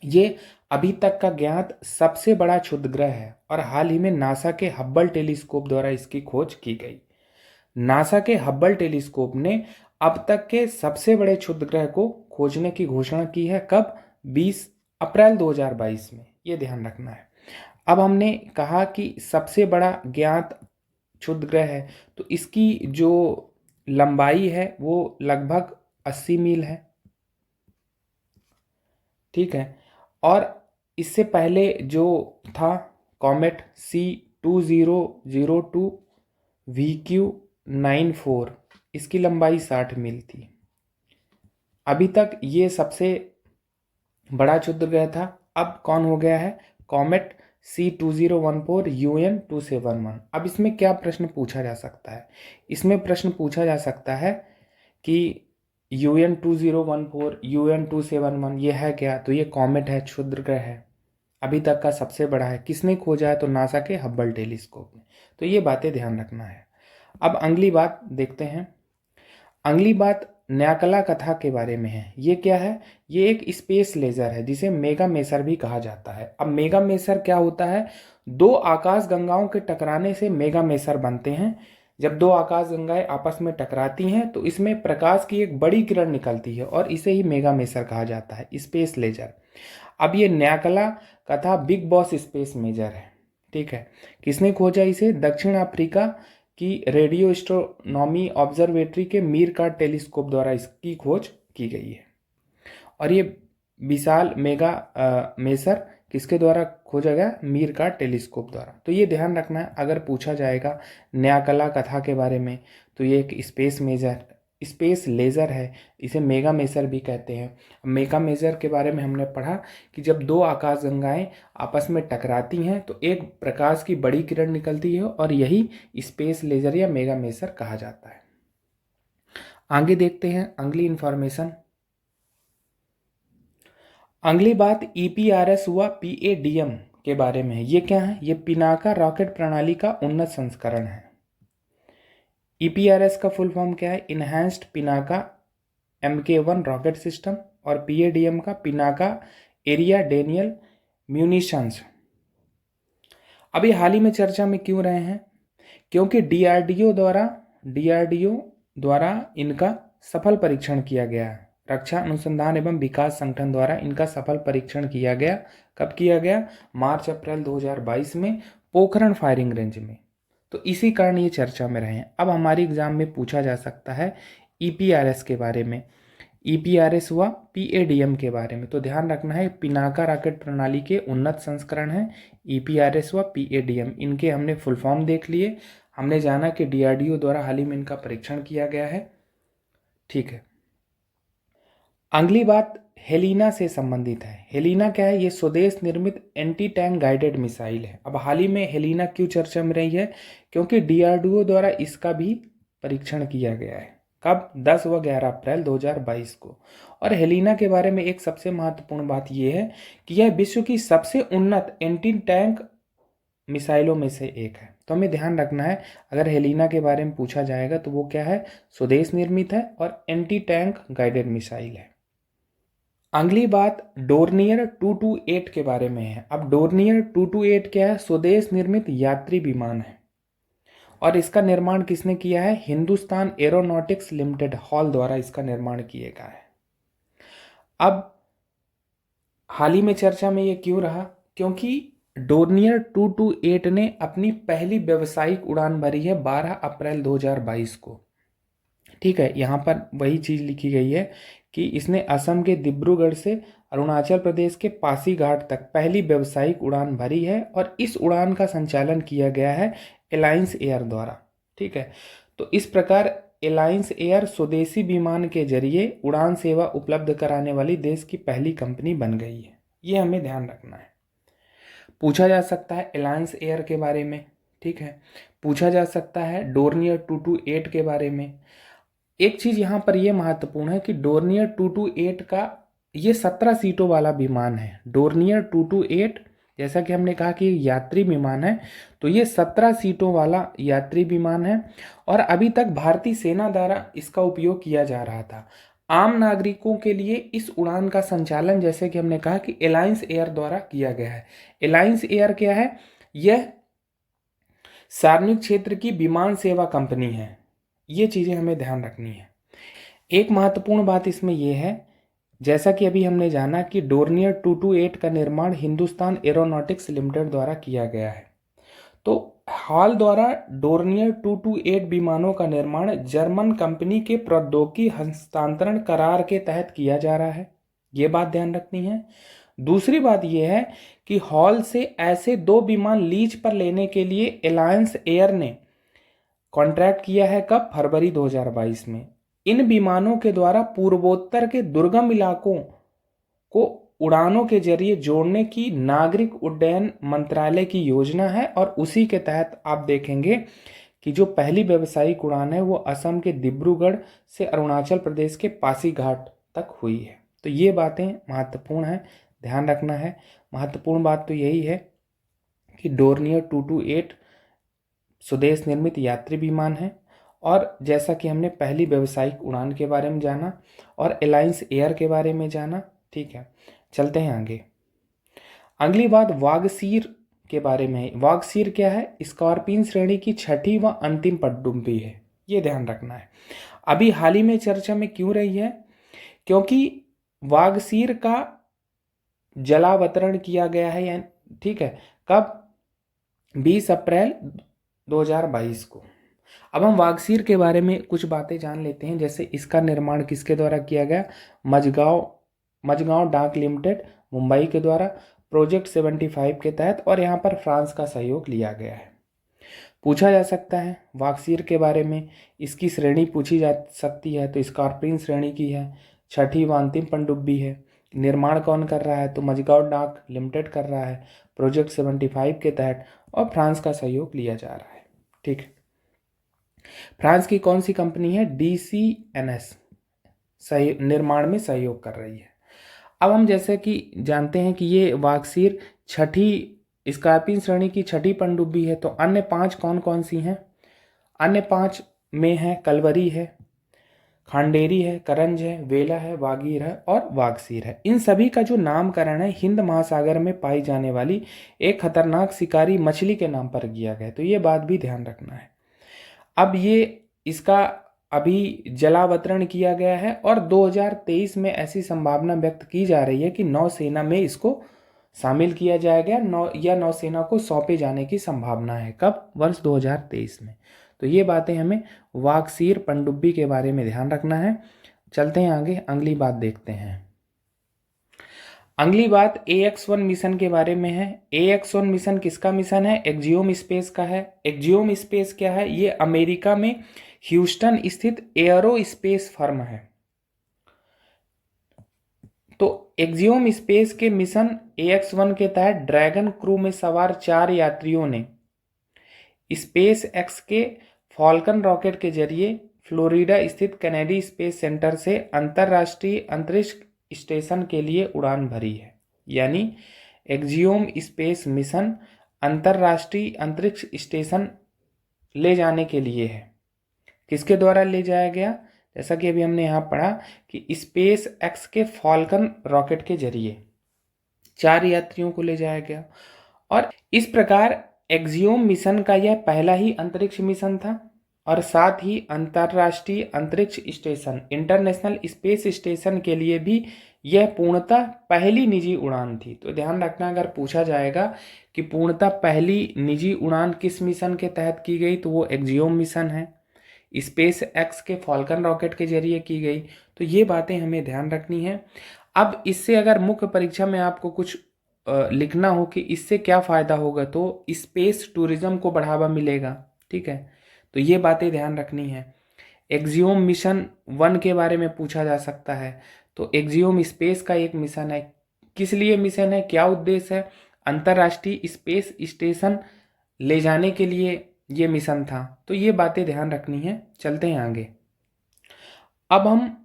ये अभी तक का ज्ञात सबसे बड़ा क्षुद्रग्रह है और हाल ही में नासा के हब्बल टेलीस्कोप द्वारा इसकी खोज की गई। नासा के हब्बल टेलीस्कोप ने अब तक के सबसे बड़े क्षुद्रग्रह को खोजने की घोषणा की है। कब? 20 अप्रैल 2022 में, ये ध्यान रखना है। अब हमने कहा कि सबसे बड़ा ज्ञात क्षुद्रग्रह है, तो इसकी जो लंबाई है वो लगभग 80 मील है, ठीक है। और इससे पहले जो था कॉमेट C2002 VQ94, इसकी लंबाई 60 मील थी। अभी तक ये सबसे बड़ा क्षुद्रग्रह था। अब कौन हो गया है? Comet C2014 UN-271। अब इसमें क्या प्रश्न पूछा जा सकता है? इसमें प्रश्न पूछा जा सकता है कि UN-2014 UN-271 ये है क्या? तो ये कॉमेट है, क्षुद्रग्रह है, अभी तक का सबसे बड़ा है। किसने खोजा है? तो नासा के हब्बल टेलीस्कोप ने। तो ये बातें ध्यान रखना है। अब अगली बात देखते हैं। अगली बात न्याकला कथा के बारे में है। ये क्या है? ये एक स्पेस लेजर है जिसे मेगा मेसर भी कहा जाता है। अब मेगा मेसर क्या होता है? दो आकाश गंगाओं के टकराने से मेगा मेसर बनते हैं। जब दो आकाश गंगाएं आपस में टकराती हैं तो इसमें प्रकाश की एक बड़ी किरण निकलती है और इसे ही मेगा मेसर कहा जाता है, स्पेस लेजर। अब ये न्याकला कथा बिग बॉस स्पेस मेजर है, ठीक है। किसने खोजा इसे? दक्षिण अफ्रीका की रेडियो एस्ट्रोनॉमी ऑब्जर्वेटरी के मीरकाट टेलीस्कोप द्वारा इसकी खोज की गई है। और ये विशाल मेगा मेसर किसके द्वारा खोजा गया? मीरकाट टेलीस्कोप द्वारा। तो ये ध्यान रखना है, अगर पूछा जाएगा न्याकला कथा के बारे में तो ये एक स्पेस लेज़र है, इसे मेगा मेसर भी कहते हैं। मेगा मेसर के बारे में हमने पढ़ा कि जब दो आकाशगंगाएं आपस में टकराती हैं तो एक प्रकाश की बड़ी किरण निकलती है और यही स्पेस लेज़र या मेगा मेसर कहा जाता है। आगे देखते हैं अगली इंफॉर्मेशन। अगली बात EPRS हुआ PADM के बारे में है। ये क्या है? ये पिनाका रॉकेट प्रणाली का उन्नत संस्करण है। EPRS का फुल फॉर्म क्या है? Enhanced Pinaka MK1 rocket system, और PADM का पिनाका एरिया डेनियल म्यूनिशंस। अभी हाल ही में चर्चा में क्यों रहे हैं? क्योंकि DRDO द्वारा इनका सफल परीक्षण किया गया है। रक्षा अनुसंधान एवं विकास संगठन द्वारा इनका सफल परीक्षण किया गया। कब किया गया? मार्च अप्रैल 2022 में पोखरण फायरिंग रेंज में। तो इसी कारण ये चर्चा में रहे हैं। अब हमारे एग्जाम में पूछा जा सकता है EPRS के बारे में। EPRS हुआ PADM के बारे में। तो ध्यान रखना है, पिनाका रॉकेट प्रणाली के उन्नत संस्करण है EPRS हुआ PADM। इनके हमने फुल फॉर्म देख लिए। हमने जाना कि DRDO द्वारा हाल ही में इनका परीक्षण किया गया है, ठीक है। अगली बात हेलिना से संबंधित है। हेलिना क्या है? ये स्वदेश निर्मित एंटी टैंक गाइडेड मिसाइल है। अब हाल ही में हेलिना क्यों चर्चा में रही है? क्योंकि DRDO द्वारा इसका भी परीक्षण किया गया है। कब? 10 व 11 अप्रैल 2022 को। और हेलिना के बारे में एक सबसे महत्वपूर्ण बात यह है कि यह विश्व की सबसे उन्नत एंटी टैंक मिसाइलों में से एक है। तो हमें ध्यान रखना है, अगर हेलिना के बारे में पूछा जाएगा तो वो क्या है? स्वदेश निर्मित है और एंटी टैंक गाइडेड मिसाइल है। अगली बात डोर्नियर 228 के बारे में है। अब डोर्नियर 228 क्या है? स्वदेश निर्मित यात्री विमान है और इसका निर्माण किसने किया है? हिंदुस्तान एरोनॉटिक्स लिमिटेड हॉल द्वारा इसका निर्माण किया गया है। अब हाल ही में चर्चा में ये क्यों रहा? क्योंकि डोर्नियर 228 ने अपनी पहली व्यावसायिक उड़ान भरी है 12 अप्रैल 2022 को। ठीक है, यहाँ पर वही चीज़ लिखी गई है कि इसने असम के डिब्रूगढ़ से अरुणाचल प्रदेश के पासीघाट तक पहली व्यावसायिक उड़ान भरी है और इस उड़ान का संचालन किया गया है एलायंस एयर द्वारा। ठीक है, तो इस प्रकार एलायंस एयर स्वदेशी विमान के जरिए उड़ान सेवा उपलब्ध कराने वाली देश की पहली कंपनी बन गई है। ये हमें ध्यान रखना है। पूछा जा सकता है एलायंस एयर के बारे में। ठीक है, पूछा जा सकता है डोर्नियर 228 के बारे में। एक चीज़ यहाँ पर यह महत्वपूर्ण है कि डोर्नियर 228 का ये 17 सीटों वाला विमान है। डोर्नियर 228 जैसा कि हमने कहा कि यात्री विमान है, तो ये 17 सीटों वाला यात्री विमान है और अभी तक भारतीय सेना द्वारा इसका उपयोग किया जा रहा था। आम नागरिकों के लिए इस उड़ान का संचालन जैसे कि हमने कहा कि एलायंस एयर द्वारा किया गया है। एलायंस एयर क्या है? यह सार्वजनिक क्षेत्र की विमान सेवा कंपनी है। ये चीज़ें हमें ध्यान रखनी है। एक महत्वपूर्ण बात इसमें यह है, जैसा कि अभी हमने जाना कि डोर्नियर 228 का निर्माण हिंदुस्तान एरोनॉटिक्स लिमिटेड द्वारा किया गया है। तो हाल द्वारा डोर्नियर 228 विमानों का निर्माण जर्मन कंपनी के प्रौद्योगिकी हस्तांतरण करार के तहत किया जा रहा है। ये बात ध्यान रखनी है। दूसरी बात यह है कि हॉल से ऐसे 2 विमान लीज पर लेने के लिए एलायंस एयर ने कॉन्ट्रैक्ट किया है। कब? फरवरी 2022 में। इन विमानों के द्वारा पूर्वोत्तर के दुर्गम इलाकों को उड़ानों के जरिए जोड़ने की नागरिक उड्डयन मंत्रालय की योजना है और उसी के तहत आप देखेंगे कि जो पहली व्यावसायिक उड़ान है वो असम के डिब्रूगढ़ से अरुणाचल प्रदेश के पासीघाट तक हुई है। तो ये बातें महत्वपूर्ण हैं, ध्यान रखना है। महत्वपूर्ण बात तो यही है कि डोर्नियर 228 स्वदेश निर्मित यात्री विमान है और जैसा कि हमने पहली व्यावसायिक उड़ान के बारे में जाना और एलायंस एयर के बारे में जाना। ठीक है, चलते हैं आगे। अगली बात वागसीर के बारे में है। वागसीर क्या है? स्कॉर्पियन श्रेणी की छठी व अंतिम पनडुब्बी है। ये ध्यान रखना है। अभी हाल ही में चर्चा में क्यों रही है? क्योंकि वागसीर का जलावतरण किया गया है। ठीक है, कब? 20 अप्रैल 2022 को। अब हम वागसीर के बारे में कुछ बातें जान लेते हैं। जैसे इसका निर्माण किसके द्वारा किया गया? मझगांव डाक लिमिटेड मुंबई के द्वारा प्रोजेक्ट 75 के तहत, और यहाँ पर फ्रांस का सहयोग लिया गया है। पूछा जा सकता है वागसीर के बारे में, इसकी श्रेणी पूछी जा सकती है तो स्कॉर्पियन श्रेणी की है, छठी व अंतिम पनडुब्बी है। निर्माण कौन कर रहा है? तो मझगांव डाक लिमिटेड कर रहा है प्रोजेक्ट 75 के तहत और फ्रांस का सहयोग लिया जा रहा है। ठीक है, फ्रांस की कौन सी कंपनी है? DCNS निर्माण में सहयोग कर रही है। अब हम जैसे कि जानते हैं कि ये वागसीर छठी स्कॉर्पियन श्रेणी की छठी पनडुब्बी है। तो अन्य 5 कौन कौन सी हैं? अन्य 5 में है कलवरी है, खांडेरी है, करंज है, वेला है, वागीर है और वागसीर है। इन सभी का जो नामकरण है हिंद महासागर में पाई जाने वाली एक खतरनाक शिकारी मछली के नाम पर किया गया है। तो ये बात भी ध्यान रखना है। अब ये इसका अभी जलावतरण किया गया है और 2023 में ऐसी संभावना व्यक्त की जा रही है कि नौसेना में इसको शामिल किया जाएगा नौसेना को सौंपे जाने की संभावना है। कब? वर्ष 2023 में। तो ये बातें हमें वागसीर पनडुब्बी के बारे में ध्यान रखना है। चलते हैं आगे, अगली बात देखते हैं। अगली बात AX-1 मिशन के बारे में है। AX-1 मिशन किसका मिशन है? एक्जियोम स्पेस का है। एक्जियोम स्पेस क्या है? ये अमेरिका में ह्यूस्टन स्थित एयरो स्पेस फर्म है। तो एक्जियोम स्पेस के मिशन AX-1 के तहत ड्रैगन क्रू में सवार 4 यात्रियों ने स्पेस एक्स के फॉल्कन रॉकेट के जरिए फ्लोरिडा स्थित कैनेडी स्पेस सेंटर से अंतरराष्ट्रीय अंतरिक्ष स्टेशन के लिए उड़ान भरी है। यानी एक्जियोम स्पेस मिशन अंतरराष्ट्रीय अंतरिक्ष स्टेशन ले जाने के लिए है। किसके द्वारा ले जाया गया? जैसा कि अभी हमने यहाँ पढ़ा कि स्पेस एक्स के फॉल्कन रॉकेट के जरिए 4 यात्रियों को ले जाया गया और इस प्रकार एक्सियोम मिशन का यह पहला ही अंतरिक्ष मिशन था और साथ ही अंतर्राष्ट्रीय अंतरिक्ष स्टेशन इंटरनेशनल स्पेस स्टेशन के लिए भी यह पूर्णतः पहली निजी उड़ान थी। तो ध्यान रखना, अगर पूछा जाएगा कि पूर्णतः पहली निजी उड़ान किस मिशन के तहत की गई, तो वो एक्सियोम मिशन है, स्पेस एक्स के फॉल्कन रॉकेट के जरिए की गई। तो ये बातें हमें ध्यान रखनी है। अब इससे अगर मुख्य परीक्षा में आपको कुछ लिखना हो कि इससे क्या फ़ायदा होगा, तो स्पेस टूरिज्म को बढ़ावा मिलेगा। ठीक है, तो ये बातें ध्यान रखनी है। एक्सियोम मिशन 1 के बारे में पूछा जा सकता है। तो एक्सियोम स्पेस का एक मिशन है। किस लिए मिशन है, क्या उद्देश्य है? अंतर्राष्ट्रीय स्पेस स्टेशन ले जाने के लिए ये मिशन था। तो ये बातें ध्यान रखनी है। चलते हैं आगे। अब हम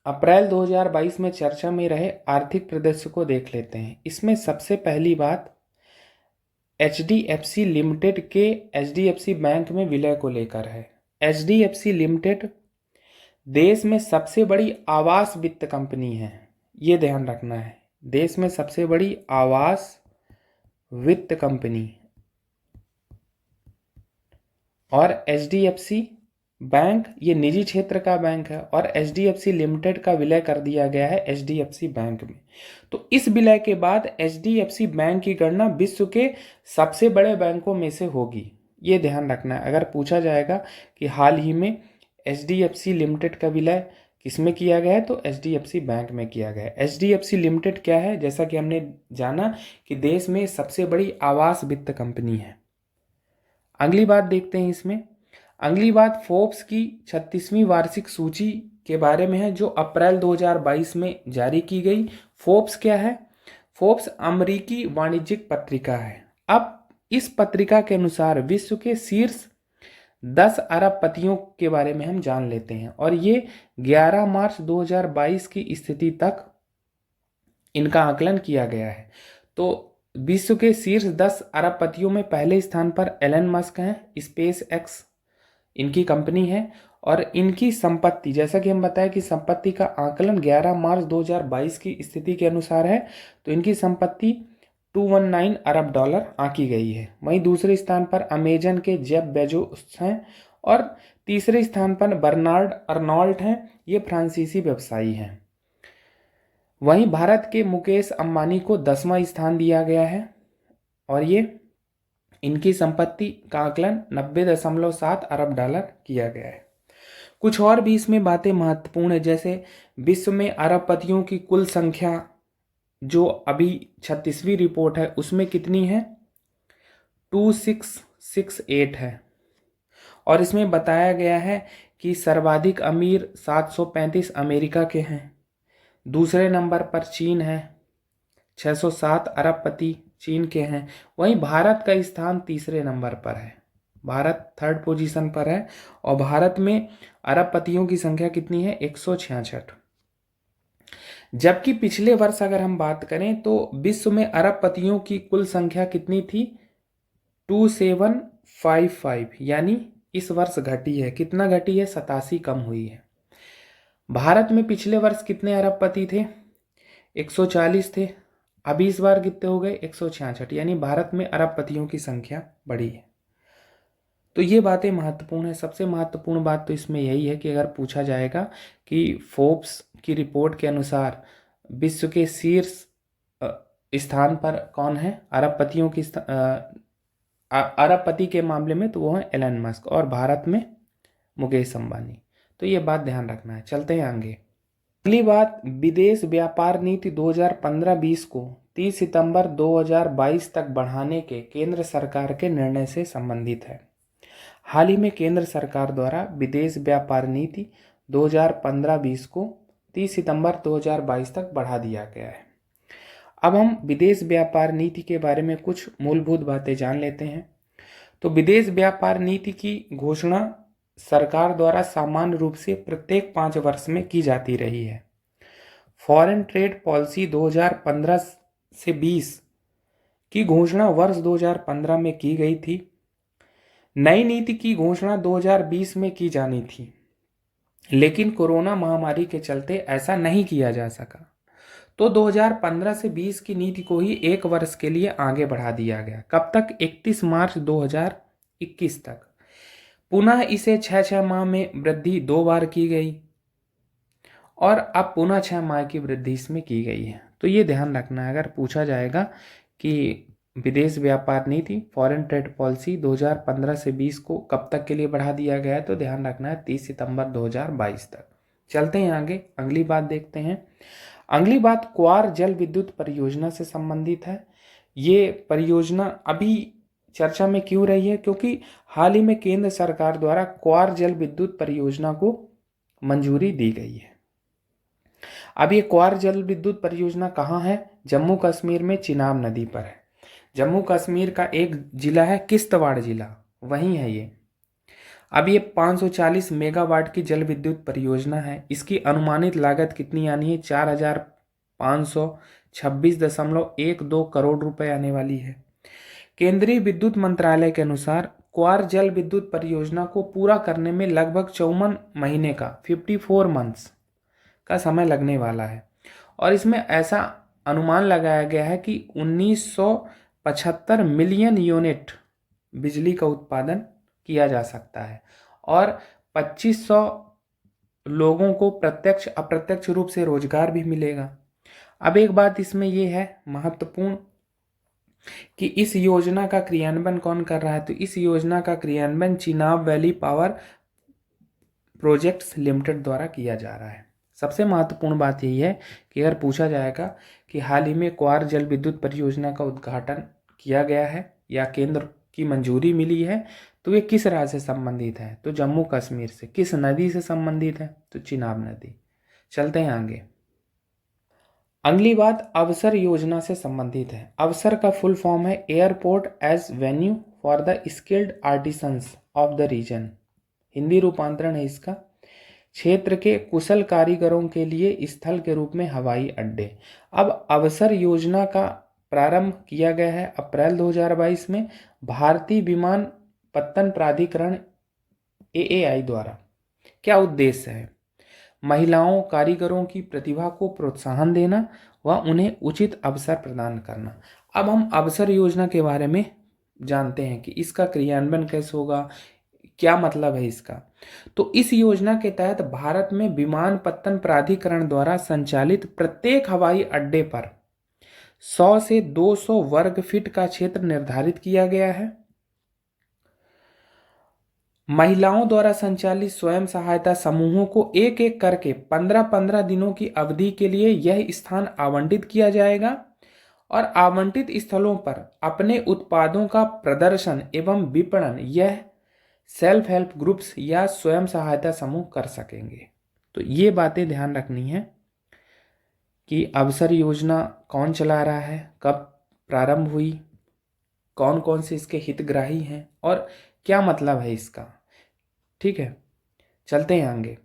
अप्रैल 2022 में चर्चा में रहे आर्थिक परिदृश्य को देख लेते हैं। इसमें सबसे पहली बात HDFC लिमिटेड के HDFC बैंक में विलय को लेकर है। HDFC लिमिटेड देश में सबसे बड़ी आवास वित्त कंपनी है, ये ध्यान रखना है। देश में सबसे बड़ी आवास वित्त कंपनी, और HDFC बैंक ये निजी क्षेत्र का बैंक है और HDFC लिमिटेड का विलय कर दिया गया है HDFC बैंक में। तो इस विलय के बाद HDFC बैंक की गणना विश्व के सबसे बड़े बैंकों में से होगी, ये ध्यान रखना है। अगर पूछा जाएगा कि हाल ही में HDFC लिमिटेड का विलय किसमें किया गया है, तो HDFC बैंक में किया गया है। HDFC लिमिटेड क्या है, जैसा कि हमने जाना कि देश में सबसे बड़ी आवास वित्त कंपनी है। अगली बात देखते हैं इसमें। अगली बात फोर्ब्स की 36वीं वार्षिक सूची के बारे में है, जो अप्रैल 2022 में जारी की गई। फोर्ब्स क्या है? फोर्ब्स अमेरिकी वाणिज्यिक पत्रिका है। अब इस पत्रिका के अनुसार विश्व के शीर्ष 10 अरबपतियों के बारे में हम जान लेते हैं, और ये 11 मार्च 2022 की स्थिति तक इनका आकलन किया गया है। तो विश्व के शीर्ष 10 अरबपतियों में पहले स्थान पर एलन मस्क हैं, स्पेस एक्स इनकी कंपनी है, और इनकी संपत्ति, जैसा कि हम बताएं कि संपत्ति का आकलन 11 मार्च 2022 की स्थिति के अनुसार है, तो इनकी संपत्ति $219 अरब आंकी गई है। वहीं दूसरे स्थान पर अमेजन के जेफ बेजोस हैं, और तीसरे स्थान पर बर्नार्ड अर्नॉल्ट हैं, ये फ्रांसीसी व्यवसायी हैं। वहीं भारत के मुकेश अंबानी को 10वां स्थान दिया गया है, और ये इनकी संपत्ति का आकलन $90.7 अरब किया गया है। कुछ और भी इसमें बातें महत्वपूर्ण है, जैसे विश्व में अरबपतियों की कुल संख्या जो अभी 36वीं रिपोर्ट है उसमें कितनी है, 2668 है। और इसमें बताया गया है कि सर्वाधिक अमीर 735 अमेरिका के हैं। दूसरे नंबर पर चीन है, 607 अरबपति चीन के हैं। वहीं भारत का स्थान तीसरे नंबर पर है, भारत 3rd पोजीशन पर है, और भारत में अरबपतियों की संख्या कितनी है, 166। जबकि पिछले वर्ष अगर हम बात करें तो विश्व में अरबपतियों की कुल संख्या कितनी थी, 2755, यानी इस वर्ष घटी है। कितना घटी है, 87 कम हुई है। भारत में पिछले वर्ष कितने अरबपति थे, 140 थे, अभी इस बार कितने हो गए, 166, यानी भारत में अरबपतियों की संख्या बढ़ी है। तो ये बातें महत्वपूर्ण है। सबसे महत्वपूर्ण बात तो इसमें यही है कि अगर पूछा जाएगा कि फोर्ब्स की रिपोर्ट के अनुसार विश्व के शीर्ष स्थान पर कौन है अरबपतियों की, अरबपति के मामले में, तो वो है एलन मस्क, और भारत में मुकेश अंबानी। तो ये बात ध्यान रखना है। चलते हैं आगे। अगली बात विदेश व्यापार नीति 2015-20 को 30 सितंबर 2022 तक बढ़ाने के केंद्र सरकार के निर्णय से संबंधित है। हाल ही में केंद्र सरकार द्वारा विदेश व्यापार नीति 2015-20 को 30 सितंबर 2022 तक बढ़ा दिया गया है। अब हम विदेश व्यापार नीति के बारे में कुछ मूलभूत बातें जान लेते हैं। तो विदेश व्यापार नीति की घोषणा सरकार द्वारा सामान्य रूप से प्रत्येक 5 वर्ष में की जाती रही है। फॉरेन ट्रेड पॉलिसी 2015 से 20 की घोषणा वर्ष 2015 में की गई थी। नई नीति की घोषणा 2020 में की जानी थी, लेकिन कोरोना महामारी के चलते ऐसा नहीं किया जा सका। तो 2015 से 20 की नीति को ही 1 वर्ष के लिए आगे बढ़ा दिया गया। कब तक? 31 मार्च 2021 तक। पुनः इसे 6 माह में वृद्धि 2 बार की गई और अब पुनः 6 माह की वृद्धि इसमें की गई है। तो ये ध्यान रखना है, अगर पूछा जाएगा कि विदेश व्यापार नीति फॉरेन ट्रेड पॉलिसी 2015 से 20 को कब तक के लिए बढ़ा दिया गया है, तो ध्यान रखना है 30 सितंबर 2022 तक। चलते हैं आगे, अगली बात देखते हैं। अगली बात क्वार जल विद्युत परियोजना से संबंधित है। ये परियोजना अभी चर्चा में क्यों रही है? क्योंकि हाल ही में केंद्र सरकार द्वारा क्वार जल विद्युत परियोजना को मंजूरी दी गई है। अब ये क्वार जल विद्युत परियोजना कहाँ है? जम्मू कश्मीर में चिनाब नदी पर है। जम्मू कश्मीर का एक जिला है किश्तवाड़ जिला, वहीं है ये। अब ये 540 मेगावाट की जल विद्युत परियोजना है। इसकी अनुमानित लागत कितनी आनी है? 4,526.12 करोड़ रुपए आने वाली है। केंद्रीय विद्युत मंत्रालय के अनुसार क्वार जल विद्युत परियोजना को पूरा करने में लगभग 54 महीने का 54 मंथ्स का समय लगने वाला है और इसमें ऐसा अनुमान लगाया गया है कि 1975 मिलियन यूनिट बिजली का उत्पादन किया जा सकता है और 2500 लोगों को प्रत्यक्ष अप्रत्यक्ष रूप से रोजगार भी मिलेगा। अब एक बात इसमें यह है महत्वपूर्ण कि इस योजना का क्रियान्वयन कौन कर रहा है? तो इस योजना का क्रियान्वयन Chenab valley power projects limited द्वारा किया जा रहा है। सबसे महत्वपूर्ण बात यही है कि अगर पूछा जाएगा कि हाल ही में क्वार जल विद्युत परियोजना का उद्घाटन किया गया है या केंद्र की मंजूरी मिली है, तो ये किस राज्य से संबंधित है? तो जम्मू कश्मीर से। किस नदी से संबंधित है? तो चिनाब नदी। चलते हैं आगे। अगली बात अवसर योजना से संबंधित है। अवसर का फुल फॉर्म है airport as venue for the skilled artisans of the region. Hindi रूपांतरण है इसका, क्षेत्र के कुशल कारीगरों के लिए स्थल के रूप में हवाई अड्डे। अब अवसर योजना का प्रारंभ किया गया है अप्रैल 2022 में भारतीय विमानपत्तन प्राधिकरण AAI द्वारा। क्या उद्देश्य है? महिलाओं कारीगरों की प्रतिभा को प्रोत्साहन देना व उन्हें उचित अवसर प्रदान करना। अब हम अवसर योजना के बारे में जानते हैं कि इसका क्रियान्वयन कैसे होगा, क्या मतलब है इसका। तो इस योजना के तहत भारत में विमानपत्तन प्राधिकरण द्वारा संचालित प्रत्येक हवाई अड्डे पर 100 से 200 वर्ग फीट का क्षेत्र निर्धारित किया गया है। महिलाओं द्वारा संचालित स्वयं सहायता समूहों को एक एक करके 15-15 दिनों की अवधि के लिए यह स्थान आवंटित किया जाएगा और आवंटित स्थलों पर अपने उत्पादों का प्रदर्शन एवं विपणन यह सेल्फ हेल्प ग्रुप्स या स्वयं सहायता समूह कर सकेंगे। तो ये बातें ध्यान रखनी है कि अवसर योजना कौन चला रहा है, कब प्रारंभ हुई, कौन कौन से इसके हितग्राही हैं और क्या मतलब है इसका। ठीक है, चलते हैं आगे।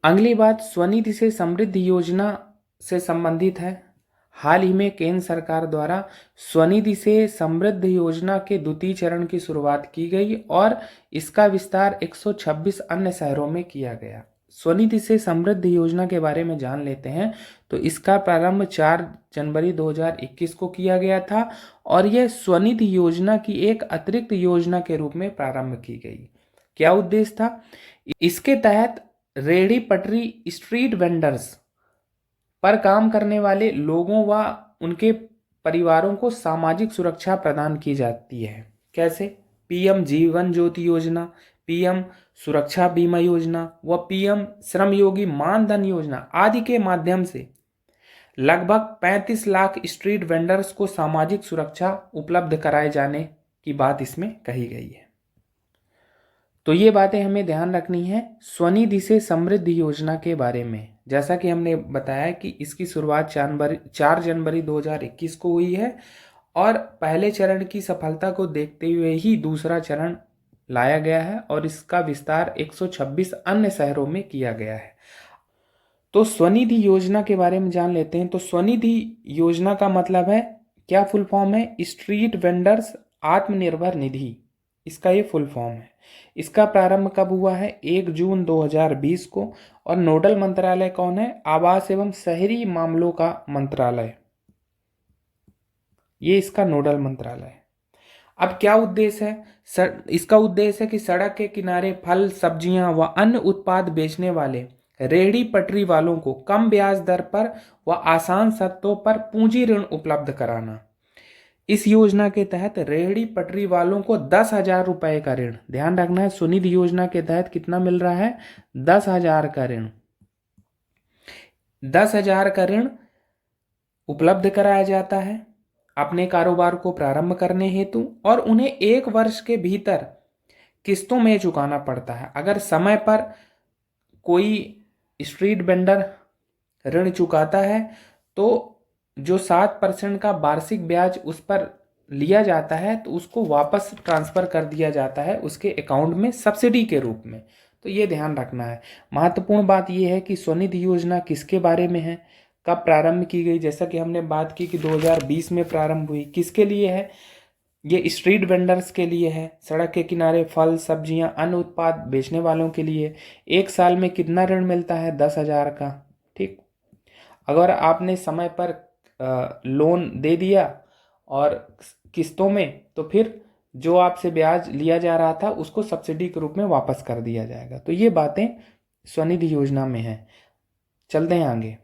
अगली बात स्वनिधि से समृद्धि योजना से संबंधित है। हाल ही में केंद्र सरकार द्वारा स्वनिधि से समृद्धि योजना के द्वितीय चरण की शुरुआत की गई और इसका विस्तार 126 अन्य शहरों में किया गया। स्वनिधि से समृद्धि योजना के बारे में जान लेते हैं। तो इसका प्रारंभ 4 जनवरी 2021 को किया गया था और यह स्वनिधि योजना की एक अतिरिक्त योजना के रूप में प्रारंभ की गई। क्या उद्देश्य था? इसके तहत रेहड़ी पटरी स्ट्रीट वेंडर्स पर काम करने वाले लोगों व उनके परिवारों को सामाजिक सुरक्षा प्रदान की जाती है। कैसे? PM जीवन ज्योति योजना, PM सुरक्षा बीमा योजना व PM श्रमयोगी मानधन योजना आदि के माध्यम से लगभग 35 लाख स्ट्रीट वेंडर्स को सामाजिक सुरक्षा उपलब्ध कराए जाने की बात इसमें कही गई है। तो ये बातें हमें ध्यान रखनी है स्वनिधि से समृद्धि योजना के बारे में। जैसा कि हमने बताया कि इसकी शुरुआत 4 जनवरी 2021 को हुई है और पहले चरण की सफलता को देखते हुए ही दूसरा चरण लाया गया है और इसका विस्तार 126 अन्य शहरों में किया गया है। तो स्वनिधि योजना के बारे में जान लेते हैं। तो स्वनिधि योजना का मतलब है, क्या फुल फॉर्म है? स्ट्रीट वेंडर्स आत्मनिर्भर निधि, इसका ये फुल फॉर्म है। इसका प्रारंभ कब हुआ है? 1 जून 2020 को। और नोडल मंत्रालय कौन है? आवास एवं शहरी मामलों का मंत्रालय, ये इसका नोडल मंत्रालय है। अब क्या उद्देश्य है? इसका उद्देश्य है कि सड़क के किनारे फल, सब्जियां व अन्य उत्पाद बेचने वाले रेहड़ी पटरी वालों को कम ब्याज दर पर व आसान शर्तों पर पूंजी ऋण उपलब्ध कराना। इस योजना के तहत रेहड़ी पटरी वालों को 10,000 रुपए का ऋण, ध्यान रखना है, स्वनिधि योजना के तहत कितना मिल रहा है? 10,000 का ऋण, 10,000 का ऋण उपलब्ध कराया जाता है अपने कारोबार को प्रारंभ करने हेतु, और उन्हें 1 वर्ष के भीतर किस्तों में चुकाना पड़ता है। अगर समय पर कोई स्ट्रीट वेंडर ऋण चुकाता है तो जो 7% का वार्षिक ब्याज उस पर लिया जाता है तो उसको वापस ट्रांसफर कर दिया जाता है उसके अकाउंट में सब्सिडी के रूप में। तो ये ध्यान रखना है। महत्वपूर्ण बात यह है कि स्वनिधि योजना किसके बारे में है, कब प्रारंभ की गई, जैसा कि हमने बात की कि 2020 में प्रारंभ हुई। किसके लिए है? ये स्ट्रीट वेंडर्स के लिए है, सड़क के किनारे फल, सब्जियां, अन्य उत्पाद बेचने वालों के लिए। 1 साल में कितना ऋण मिलता है? 10,000 का। ठीक, अगर आपने समय पर लोन दे दिया और किस्तों में, तो फिर जो आपसे ब्याज लिया जा रहा था उसको सब्सिडी के रूप में वापस कर दिया जाएगा। तो ये बातें स्वनिधि योजना में है। चलते हैं आगे।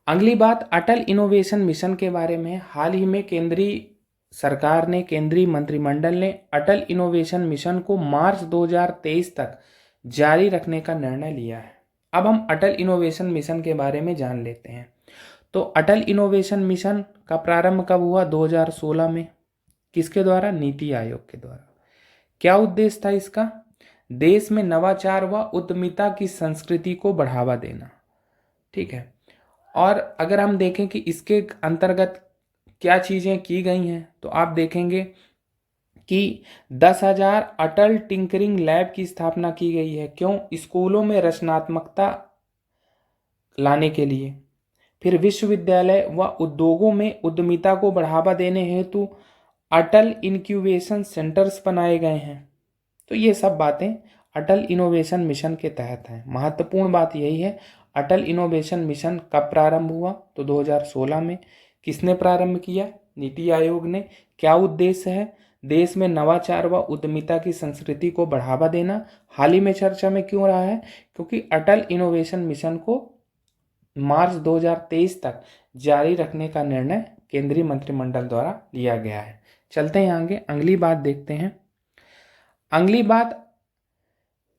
अगली बात अटल इनोवेशन मिशन के बारे में। हाल ही में केंद्रीय सरकार ने, केंद्रीय मंत्रिमंडल ने अटल इनोवेशन मिशन को मार्च 2023 तक जारी रखने का निर्णय लिया है। अब हम अटल इनोवेशन मिशन के बारे में जान लेते हैं। तो अटल इनोवेशन मिशन का प्रारंभ कब हुआ? 2016 में। किसके द्वारा? नीति आयोग के द्वारा। क्या उद्देश्य था इसका? देश में नवाचार व उद्यमिता की संस्कृति को बढ़ावा देना। ठीक है। और अगर हम देखें कि इसके अंतर्गत क्या चीज़ें की गई हैं, तो आप देखेंगे कि 10,000 अटल टिंकरिंग लैब की स्थापना की गई है। क्यों? स्कूलों में रचनात्मकता लाने के लिए। फिर विश्वविद्यालय व उद्योगों में उद्यमिता को बढ़ावा देने हेतु अटल इनक्यूबेशन सेंटर्स बनाए गए हैं। तो ये सब बातें अटल इनोवेशन मिशन के तहत हैं। महत्वपूर्ण बात यही है, अटल इनोवेशन मिशन कब प्रारंभ हुआ? तो 2016 में। किसने प्रारंभ किया? नीति आयोग ने। क्या उद्देश्य है? देश में नवाचार व उद्यमिता की संस्कृति को बढ़ावा देना। हाल ही में चर्चा में क्यों रहा है? क्योंकि अटल इनोवेशन मिशन को मार्च 2023 तक जारी रखने का निर्णय केंद्रीय मंत्रिमंडल द्वारा लिया गया है। चलते हैं आगे, अगली बात देखते हैं। अगली बात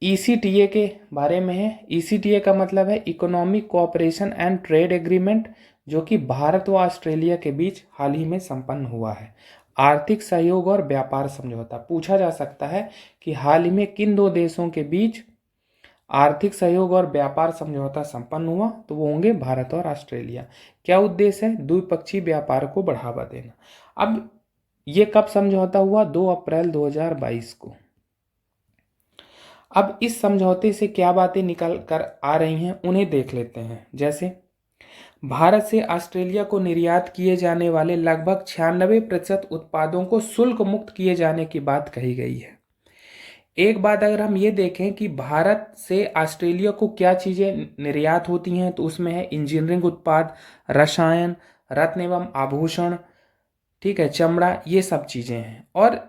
ECTA के बारे में है। ECTA का मतलब है economic cooperation and trade agreement, जो कि भारत व ऑस्ट्रेलिया के बीच हाल ही में संपन्न हुआ है। आर्थिक सहयोग और व्यापार समझौता। पूछा जा सकता है कि हाल ही में किन 2 देशों के बीच आर्थिक सहयोग और व्यापार समझौता संपन्न हुआ? तो वो होंगे भारत और ऑस्ट्रेलिया। क्या उद्देश्य है? द्विपक्षीय व्यापार को बढ़ावा देना। अब ये कब समझौता हुआ? 2 अप्रैल 2022 को। अब इस समझौते से क्या बातें निकल कर आ रही हैं उन्हें देख लेते हैं। जैसे भारत से ऑस्ट्रेलिया को निर्यात किए जाने वाले लगभग 96% उत्पादों को शुल्क मुक्त किए जाने की बात कही गई है। एक बात अगर हम ये देखें कि भारत से ऑस्ट्रेलिया को क्या चीज़ें निर्यात होती हैं, तो उसमें है इंजीनियरिंग उत्पाद, रसायन, रत्न एवं आभूषण, ठीक है, चमड़ा, ये सब चीज़ें हैं। और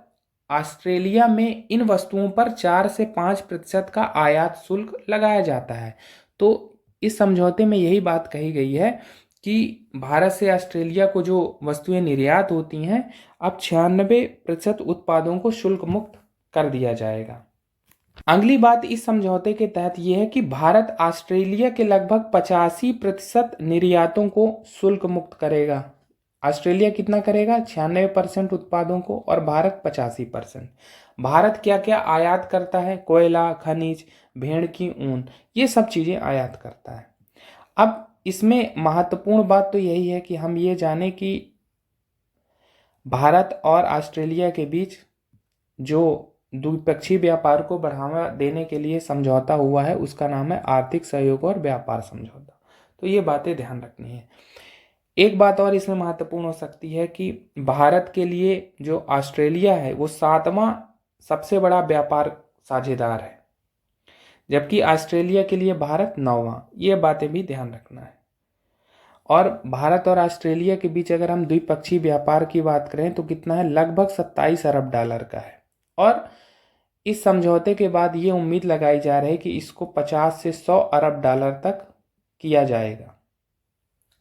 ऑस्ट्रेलिया में इन वस्तुओं पर 4 से 5% का आयात शुल्क लगाया जाता है। तो इस समझौते में यही बात कही गई है कि भारत से ऑस्ट्रेलिया को जो वस्तुएं निर्यात होती हैं, अब 96% उत्पादों को शुल्क मुक्त कर दिया जाएगा। अगली बात इस समझौते के तहत यह है कि भारत ऑस्ट्रेलिया के लगभग 85% निर्यातों को शुल्क मुक्त करेगा। ऑस्ट्रेलिया कितना करेगा? 96% उत्पादों को, और भारत 85%। भारत क्या क्या आयात करता है? कोयला, खनिज, भेड़ की ऊन, ये सब चीज़ें आयात करता है। अब इसमें महत्वपूर्ण बात तो यही है कि हम ये जाने कि भारत और ऑस्ट्रेलिया के बीच जो द्विपक्षीय व्यापार को बढ़ावा देने के लिए समझौता हुआ है उसका नाम है आर्थिक सहयोग और व्यापार समझौता। तो ये बातें ध्यान रखनी है। एक बात और इसमें महत्वपूर्ण हो सकती है कि भारत के लिए जो ऑस्ट्रेलिया है वो 7वां सबसे बड़ा व्यापार साझेदार है, जबकि ऑस्ट्रेलिया के लिए भारत 9वां। ये बातें भी ध्यान रखना है। और भारत और ऑस्ट्रेलिया के बीच अगर हम द्विपक्षीय व्यापार की बात करें तो कितना है, लगभग 27 अरब डॉलर का है। और इस समझौते के बाद ये उम्मीद लगाई जा रही है कि इसको 50 से 100 अरब डॉलर तक किया जाएगा।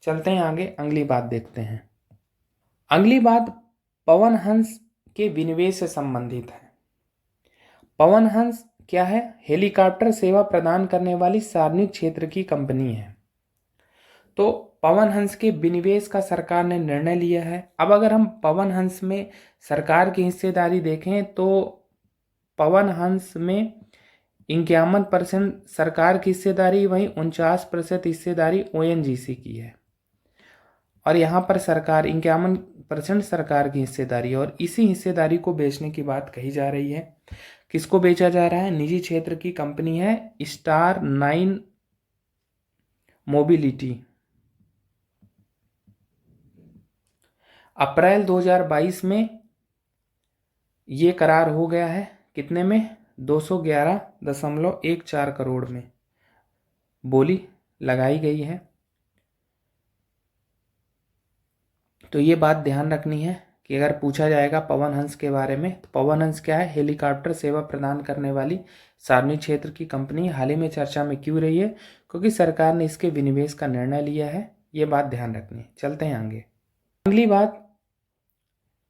चलते हैं आगे, अगली बात देखते हैं। अगली बात पवन हंस के विनिवेश से संबंधित है। पवन हंस क्या है? हेलीकॉप्टर सेवा प्रदान करने वाली सार्वजनिक क्षेत्र की कंपनी है। तो पवन हंस के विनिवेश का सरकार ने निर्णय लिया है। अब अगर हम पवन हंस में सरकार की हिस्सेदारी देखें तो पवन हंस में 51% सरकार की हिस्सेदारी, वहीं 49% हिस्सेदारी ओएनजीसी की है। और यहाँ पर सरकार 51% सरकार की हिस्सेदारी, और इसी हिस्सेदारी को बेचने की बात कही जा रही है। किसको बेचा जा रहा है? निजी क्षेत्र की कंपनी है स्टार 9 मोबिलिटी। अप्रैल 2022 में ये करार हो गया है। कितने में? 211.14 करोड़ में बोली लगाई गई है। तो ये बात ध्यान रखनी है कि अगर पूछा जाएगा पवन हंस के बारे में तो पवन हंस क्या है? हेलीकॉप्टर सेवा प्रदान करने वाली सार्वजनिक क्षेत्र की कंपनी। हाल ही में चर्चा में क्यों रही है? क्योंकि सरकार ने इसके विनिवेश का निर्णय लिया है। ये बात ध्यान रखनी है। चलते हैं आगे। अगली बात,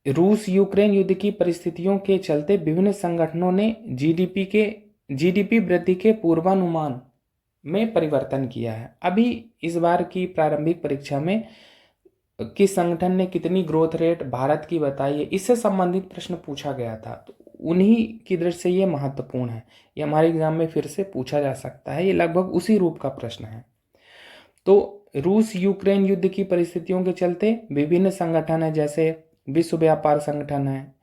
रूस यूक्रेन युद्ध की परिस्थितियों के चलते विभिन्न संगठनों ने जीडीपी वृद्धि के पूर्वानुमान में परिवर्तन किया है। अभी इस बार की प्रारंभिक परीक्षा में किस संगठन ने कितनी ग्रोथ रेट भारत की बताई है, इससे संबंधित प्रश्न पूछा गया था। तो उन्हीं की दृष्टि से ये महत्वपूर्ण है। ये हमारे एग्जाम में फिर से पूछा जा सकता है। ये लगभग उसी रूप का प्रश्न है। तो रूस यूक्रेन युद्ध की परिस्थितियों के चलते विभिन्न संगठन है, जैसे विश्व व्यापार संगठन है,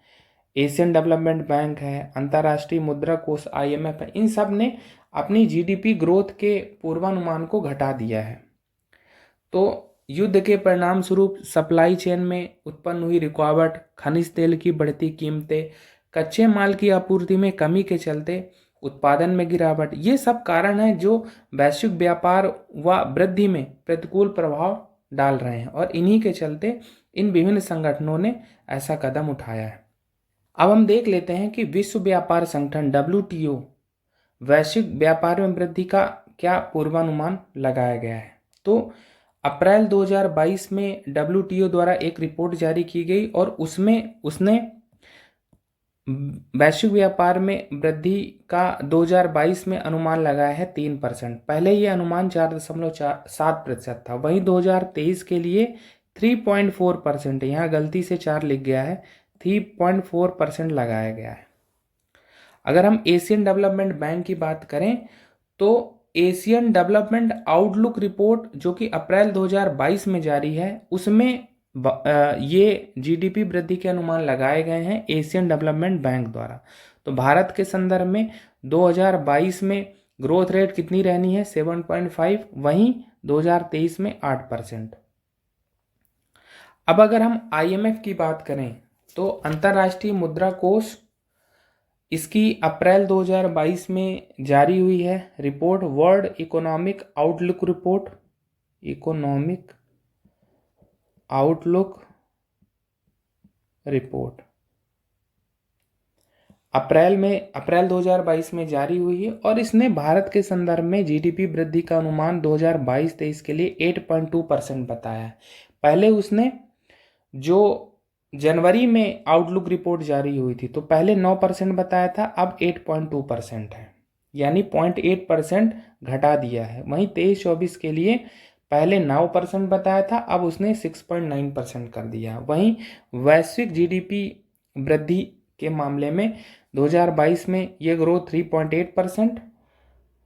एशियन डेवलपमेंट बैंक है, अंतर्राष्ट्रीय मुद्रा कोष IMF है, इन सब ने अपनी जीडीपी ग्रोथ के पूर्वानुमान को घटा दिया है। तो युद्ध के परिणाम स्वरूप सप्लाई चेन में उत्पन्न हुई रुकावट, खनिज तेल की बढ़ती कीमतें, कच्चे माल की आपूर्ति में कमी के चलते उत्पादन में गिरावट, ये सब कारण हैं जो वैश्विक व्यापार व वृद्धि में प्रतिकूल प्रभाव डाल रहे हैं। और इन्हीं के चलते इन विभिन्न संगठनों ने ऐसा कदम उठाया है। अब हम देख लेते हैं कि विश्व व्यापार संगठन WTO वैश्विक व्यापार में वृद्धि का क्या पूर्वानुमान लगाया गया है। तो अप्रैल 2022 में WTO द्वारा एक रिपोर्ट जारी की गई और उसमें उसने वैश्विक व्यापार में वृद्धि का 2022 में अनुमान लगाया है 3%। पहले ये अनुमान 4.7% था। वहीं 2023 के लिए 3.4%, यहाँ गलती से 4 लिख गया है, 3.4% लगाया गया है। अगर हम एशियन डेवलपमेंट बैंक की बात करें तो एशियन डेवलपमेंट आउटलुक रिपोर्ट जो कि अप्रैल 2022 में जारी है, उसमें ये जीडीपी वृद्धि के अनुमान लगाए गए हैं एशियन डेवलपमेंट बैंक द्वारा। तो भारत के संदर्भ में 2022 में ग्रोथ रेट कितनी रहनी है? 7.5, वहीं 2023 में 8%। अब अगर हम IMF की बात करें तो अंतर्राष्ट्रीय मुद्रा कोष, इसकी अप्रैल 2022 में जारी हुई है report, world economic outlook report, economic outlook report अप्रैल 2022 में जारी हुई है और इसने भारत के संदर्भ में जीडीपी वृद्धि का अनुमान 2022-23 के लिए 8.2% बताया है। पहले उसने जो जनवरी में आउटलुक रिपोर्ट जारी हुई थी तो पहले 9% बताया था, अब 8.2% है, यानी 0.8% घटा दिया है। वहीं 23-24 के लिए पहले 9% बताया था, अब उसने 6.9% कर दिया। वहीं वैश्विक जीडीपी वृद्धि के मामले में 2022 में ये ग्रोथ 3.8%,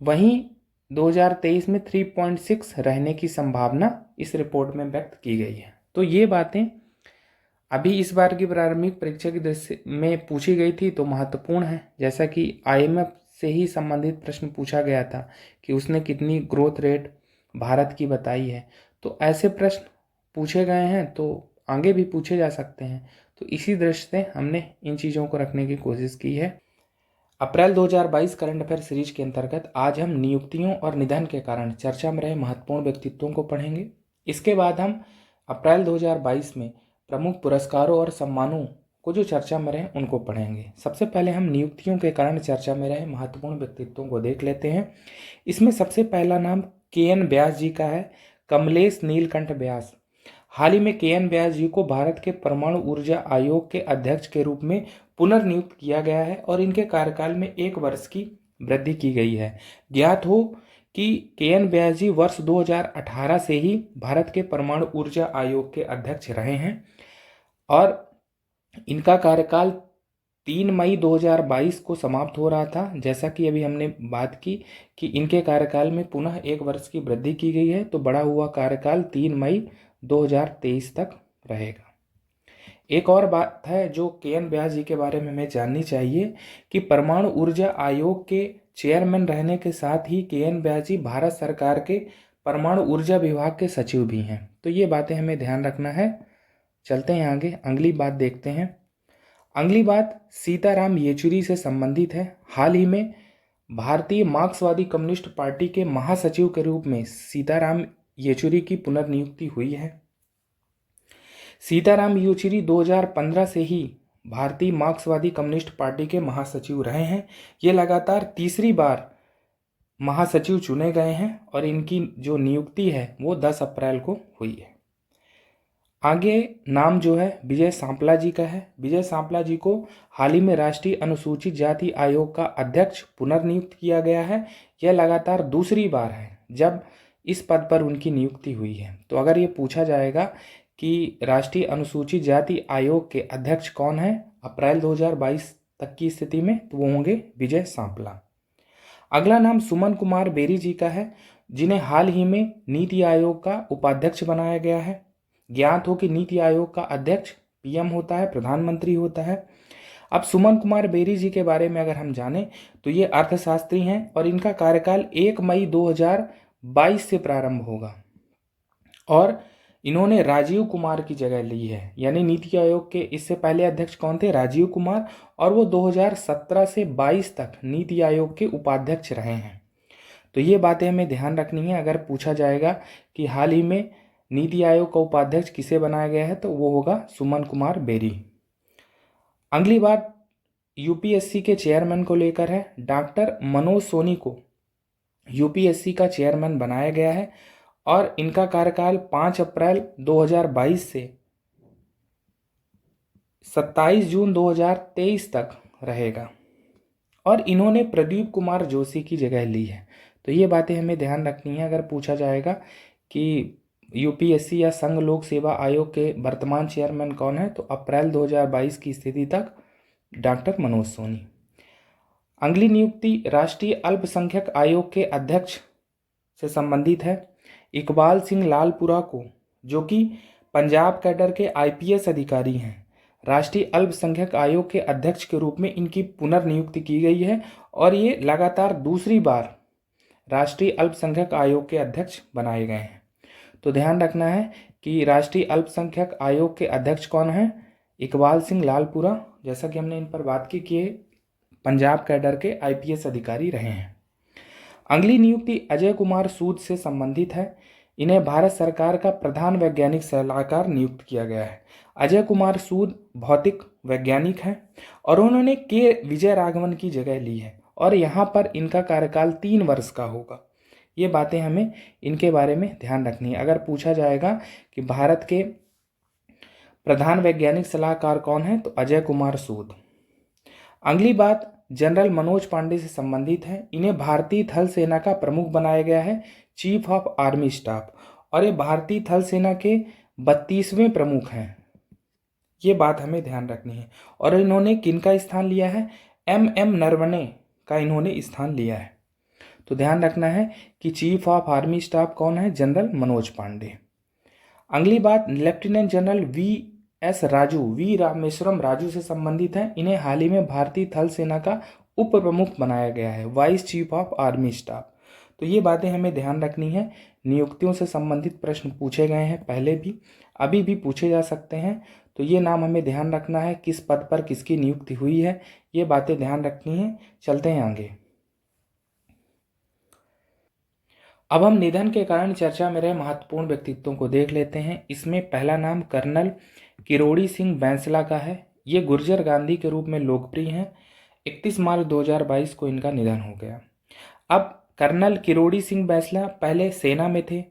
वहीं 2023 में 3.6 रहने की संभावना इस रिपोर्ट में व्यक्त की गई है। तो ये बातें अभी इस बार की प्रारंभिक परीक्षा की दृष्टि में पूछी गई थी तो महत्वपूर्ण है, जैसा कि आईएमएफ से ही संबंधित प्रश्न पूछा गया था कि उसने कितनी ग्रोथ रेट भारत की बताई है। तो ऐसे प्रश्न पूछे गए हैं तो आगे भी पूछे जा सकते हैं, तो इसी दृष्टि से हमने इन चीज़ों को रखने की कोशिश की है। अप्रैल 2022 करंट अफेयर सीरीज के अंतर्गत आज हम नियुक्तियों और निधन के कारण चर्चा में रहे महत्वपूर्ण व्यक्तित्वों को पढ़ेंगे। इसके बाद हम अप्रैल 2022 में प्रमुख पुरस्कारों और सम्मानों को जो चर्चा में रहे उनको पढ़ेंगे। सबसे पहले हम नियुक्तियों के कारण चर्चा में रहे महत्वपूर्ण व्यक्तित्वों को देख लेते हैं। इसमें सबसे पहला नाम के.एन. व्यास जी का है, कमलेश नीलकंठ व्यास। हाल ही में के.एन. व्यास जी को भारत के परमाणु ऊर्जा आयोग के अध्यक्ष के रूप में पुनर्नियुक्त किया गया है और इनके कार्यकाल में 1 वर्ष की वृद्धि की गई है। ज्ञात हो कि के.एन. व्यास जी वर्ष 2018 से ही भारत के परमाणु ऊर्जा आयोग के अध्यक्ष रहे हैं और इनका कार्यकाल 3 मई 2022 को समाप्त हो रहा था। जैसा कि अभी हमने बात की कि इनके कार्यकाल में पुनः 1 वर्ष की वृद्धि की गई है, तो बढ़ा हुआ कार्यकाल 3 मई 2023 तक रहेगा। एक और बात है जो के.एन. व्यास जी के बारे में हमें जाननी चाहिए कि परमाणु ऊर्जा आयोग के चेयरमैन रहने के साथ ही के.एन. व्यास जी भारत सरकार के परमाणु ऊर्जा विभाग के सचिव भी हैं। तो ये बातें हमें ध्यान रखना है। चलते हैं आगे, अगली बात देखते हैं। अगली बात सीताराम येचुरी से संबंधित है। हाल ही में भारतीय मार्क्सवादी कम्युनिस्ट पार्टी के महासचिव के रूप में सीताराम येचुरी की पुनर्नियुक्ति हुई है। सीताराम येचुरी 2015 से ही भारतीय मार्क्सवादी कम्युनिस्ट पार्टी के महासचिव रहे हैं। ये लगातार तीसरी बार महासचिव चुने गए हैं और इनकी जो नियुक्ति है वो 10 अप्रैल को हुई है। आगे नाम जो है विजय सांपला जी का है। विजय सांपला जी को हाल ही में राष्ट्रीय अनुसूचित जाति आयोग का अध्यक्ष पुनर्नियुक्त किया गया है। यह लगातार दूसरी बार है जब इस पद पर उनकी नियुक्ति हुई है। तो अगर ये पूछा जाएगा कि राष्ट्रीय अनुसूचित जाति आयोग के अध्यक्ष कौन है अप्रैल 2022 तक की स्थिति में, तो वो होंगे विजय सांपला। अगला नाम सुमन कुमार बेरी जी का है, जिन्हें हाल ही में नीति आयोग का उपाध्यक्ष बनाया गया है। ज्ञात हो कि नीति आयोग का अध्यक्ष पीएम होता है, प्रधानमंत्री होता है। अब सुमन कुमार बेरी जी के बारे में अगर हम जानें तो ये अर्थशास्त्री हैं और इनका कार्यकाल 1 मई 2022 से प्रारंभ होगा और इन्होंने राजीव कुमार की जगह ली है। यानी नीति आयोग के इससे पहले अध्यक्ष कौन थे? राजीव कुमार, और वो 2017 से 22 तक नीति आयोग के उपाध्यक्ष रहे हैं। तो ये बातें हमें ध्यान रखनी है। अगर पूछा जाएगा कि हाल ही में नीति आयोग का उपाध्यक्ष किसे बनाया गया है तो वो होगा सुमन कुमार बेरी। अगली बात यूपीएससी के चेयरमैन को लेकर है। डॉक्टर मनोज सोनी को यूपीएससी का चेयरमैन बनाया गया है और इनका कार्यकाल 5 अप्रैल 2022 से 27 जून 2023 तक रहेगा और इन्होंने प्रदीप कुमार जोशी की जगह ली है। तो ये बातें हमें ध्यान रखनी है। अगर पूछा जाएगा कि यूपीएससी या संघ लोक सेवा आयोग के वर्तमान चेयरमैन कौन है तो अप्रैल 2022 की स्थिति तक डॉक्टर मनोज सोनी। अगली नियुक्ति राष्ट्रीय अल्पसंख्यक आयोग के अध्यक्ष से संबंधित है। इकबाल सिंह लालपुरा को, जो कि पंजाब कैडर के आईपीएस अधिकारी हैं, राष्ट्रीय अल्पसंख्यक आयोग के अध्यक्ष के रूप में इनकी पुनर्नियुक्ति की गई है और ये लगातार दूसरी बार राष्ट्रीय अल्पसंख्यक आयोग के अध्यक्ष बनाए गए हैं। तो ध्यान रखना है कि राष्ट्रीय अल्पसंख्यक आयोग के अध्यक्ष कौन हैं? इकबाल सिंह लालपुरा, जैसा कि हमने इन पर बात की कि पंजाब कैडर के आईपीएस अधिकारी रहे हैं। अगली नियुक्ति अजय कुमार सूद से संबंधित है। इन्हें भारत सरकार का प्रधान वैज्ञानिक सलाहकार नियुक्त किया गया है। अजय कुमार सूद भौतिक वैज्ञानिक हैं और उन्होंने के विजय राघवन की जगह ली है और यहाँ पर इनका कार्यकाल 3 वर्ष का होगा। ये बातें हमें इनके बारे में ध्यान रखनी है। अगर पूछा जाएगा कि भारत के प्रधान वैज्ञानिक सलाहकार कौन है तो अजय कुमार सूद। अगली बात जनरल मनोज पांडे से संबंधित है। इन्हें भारतीय थल सेना का प्रमुख बनाया गया है, चीफ ऑफ आर्मी स्टाफ, और ये भारतीय थल सेना के 32वें प्रमुख हैं। ये बात हमें ध्यान रखनी है। और इन्होंने किनका स्थान लिया है? एम नरवणे का इन्होंने स्थान लिया है। तो ध्यान रखना है कि चीफ ऑफ आर्मी स्टाफ कौन है? जनरल मनोज पांडे। अगली बात lieutenant general S Raju, V Rameshwaram Raju से संबंधित हैं। इन्हें हाल ही में भारतीय थल सेना का उप प्रमुख बनाया गया है, vice chief of army staff. तो ये बातें हमें ध्यान रखनी है। नियुक्तियों से संबंधित प्रश्न पूछे गए हैं पहले भी, अभी भी पूछे जा सकते हैं। तो ये नाम हमें ध्यान रखना है, किस पद पर किसकी नियुक्ति हुई है, ये बातें ध्यान रखनी है। चलते हैं आगे। अब हम निधन के कारण चर्चा में रहे महत्वपूर्ण व्यक्तित्वों को देख लेते हैं। इसमें पहला नाम कर्नल किरोड़ी सिंह बैंसला का है। ये गुर्जर गांधी के रूप में लोकप्रिय हैं। 31 मार्च 2022 को इनका निधन हो गया। अब कर्नल किरोड़ी सिंह बैंसला पहले सेना में थे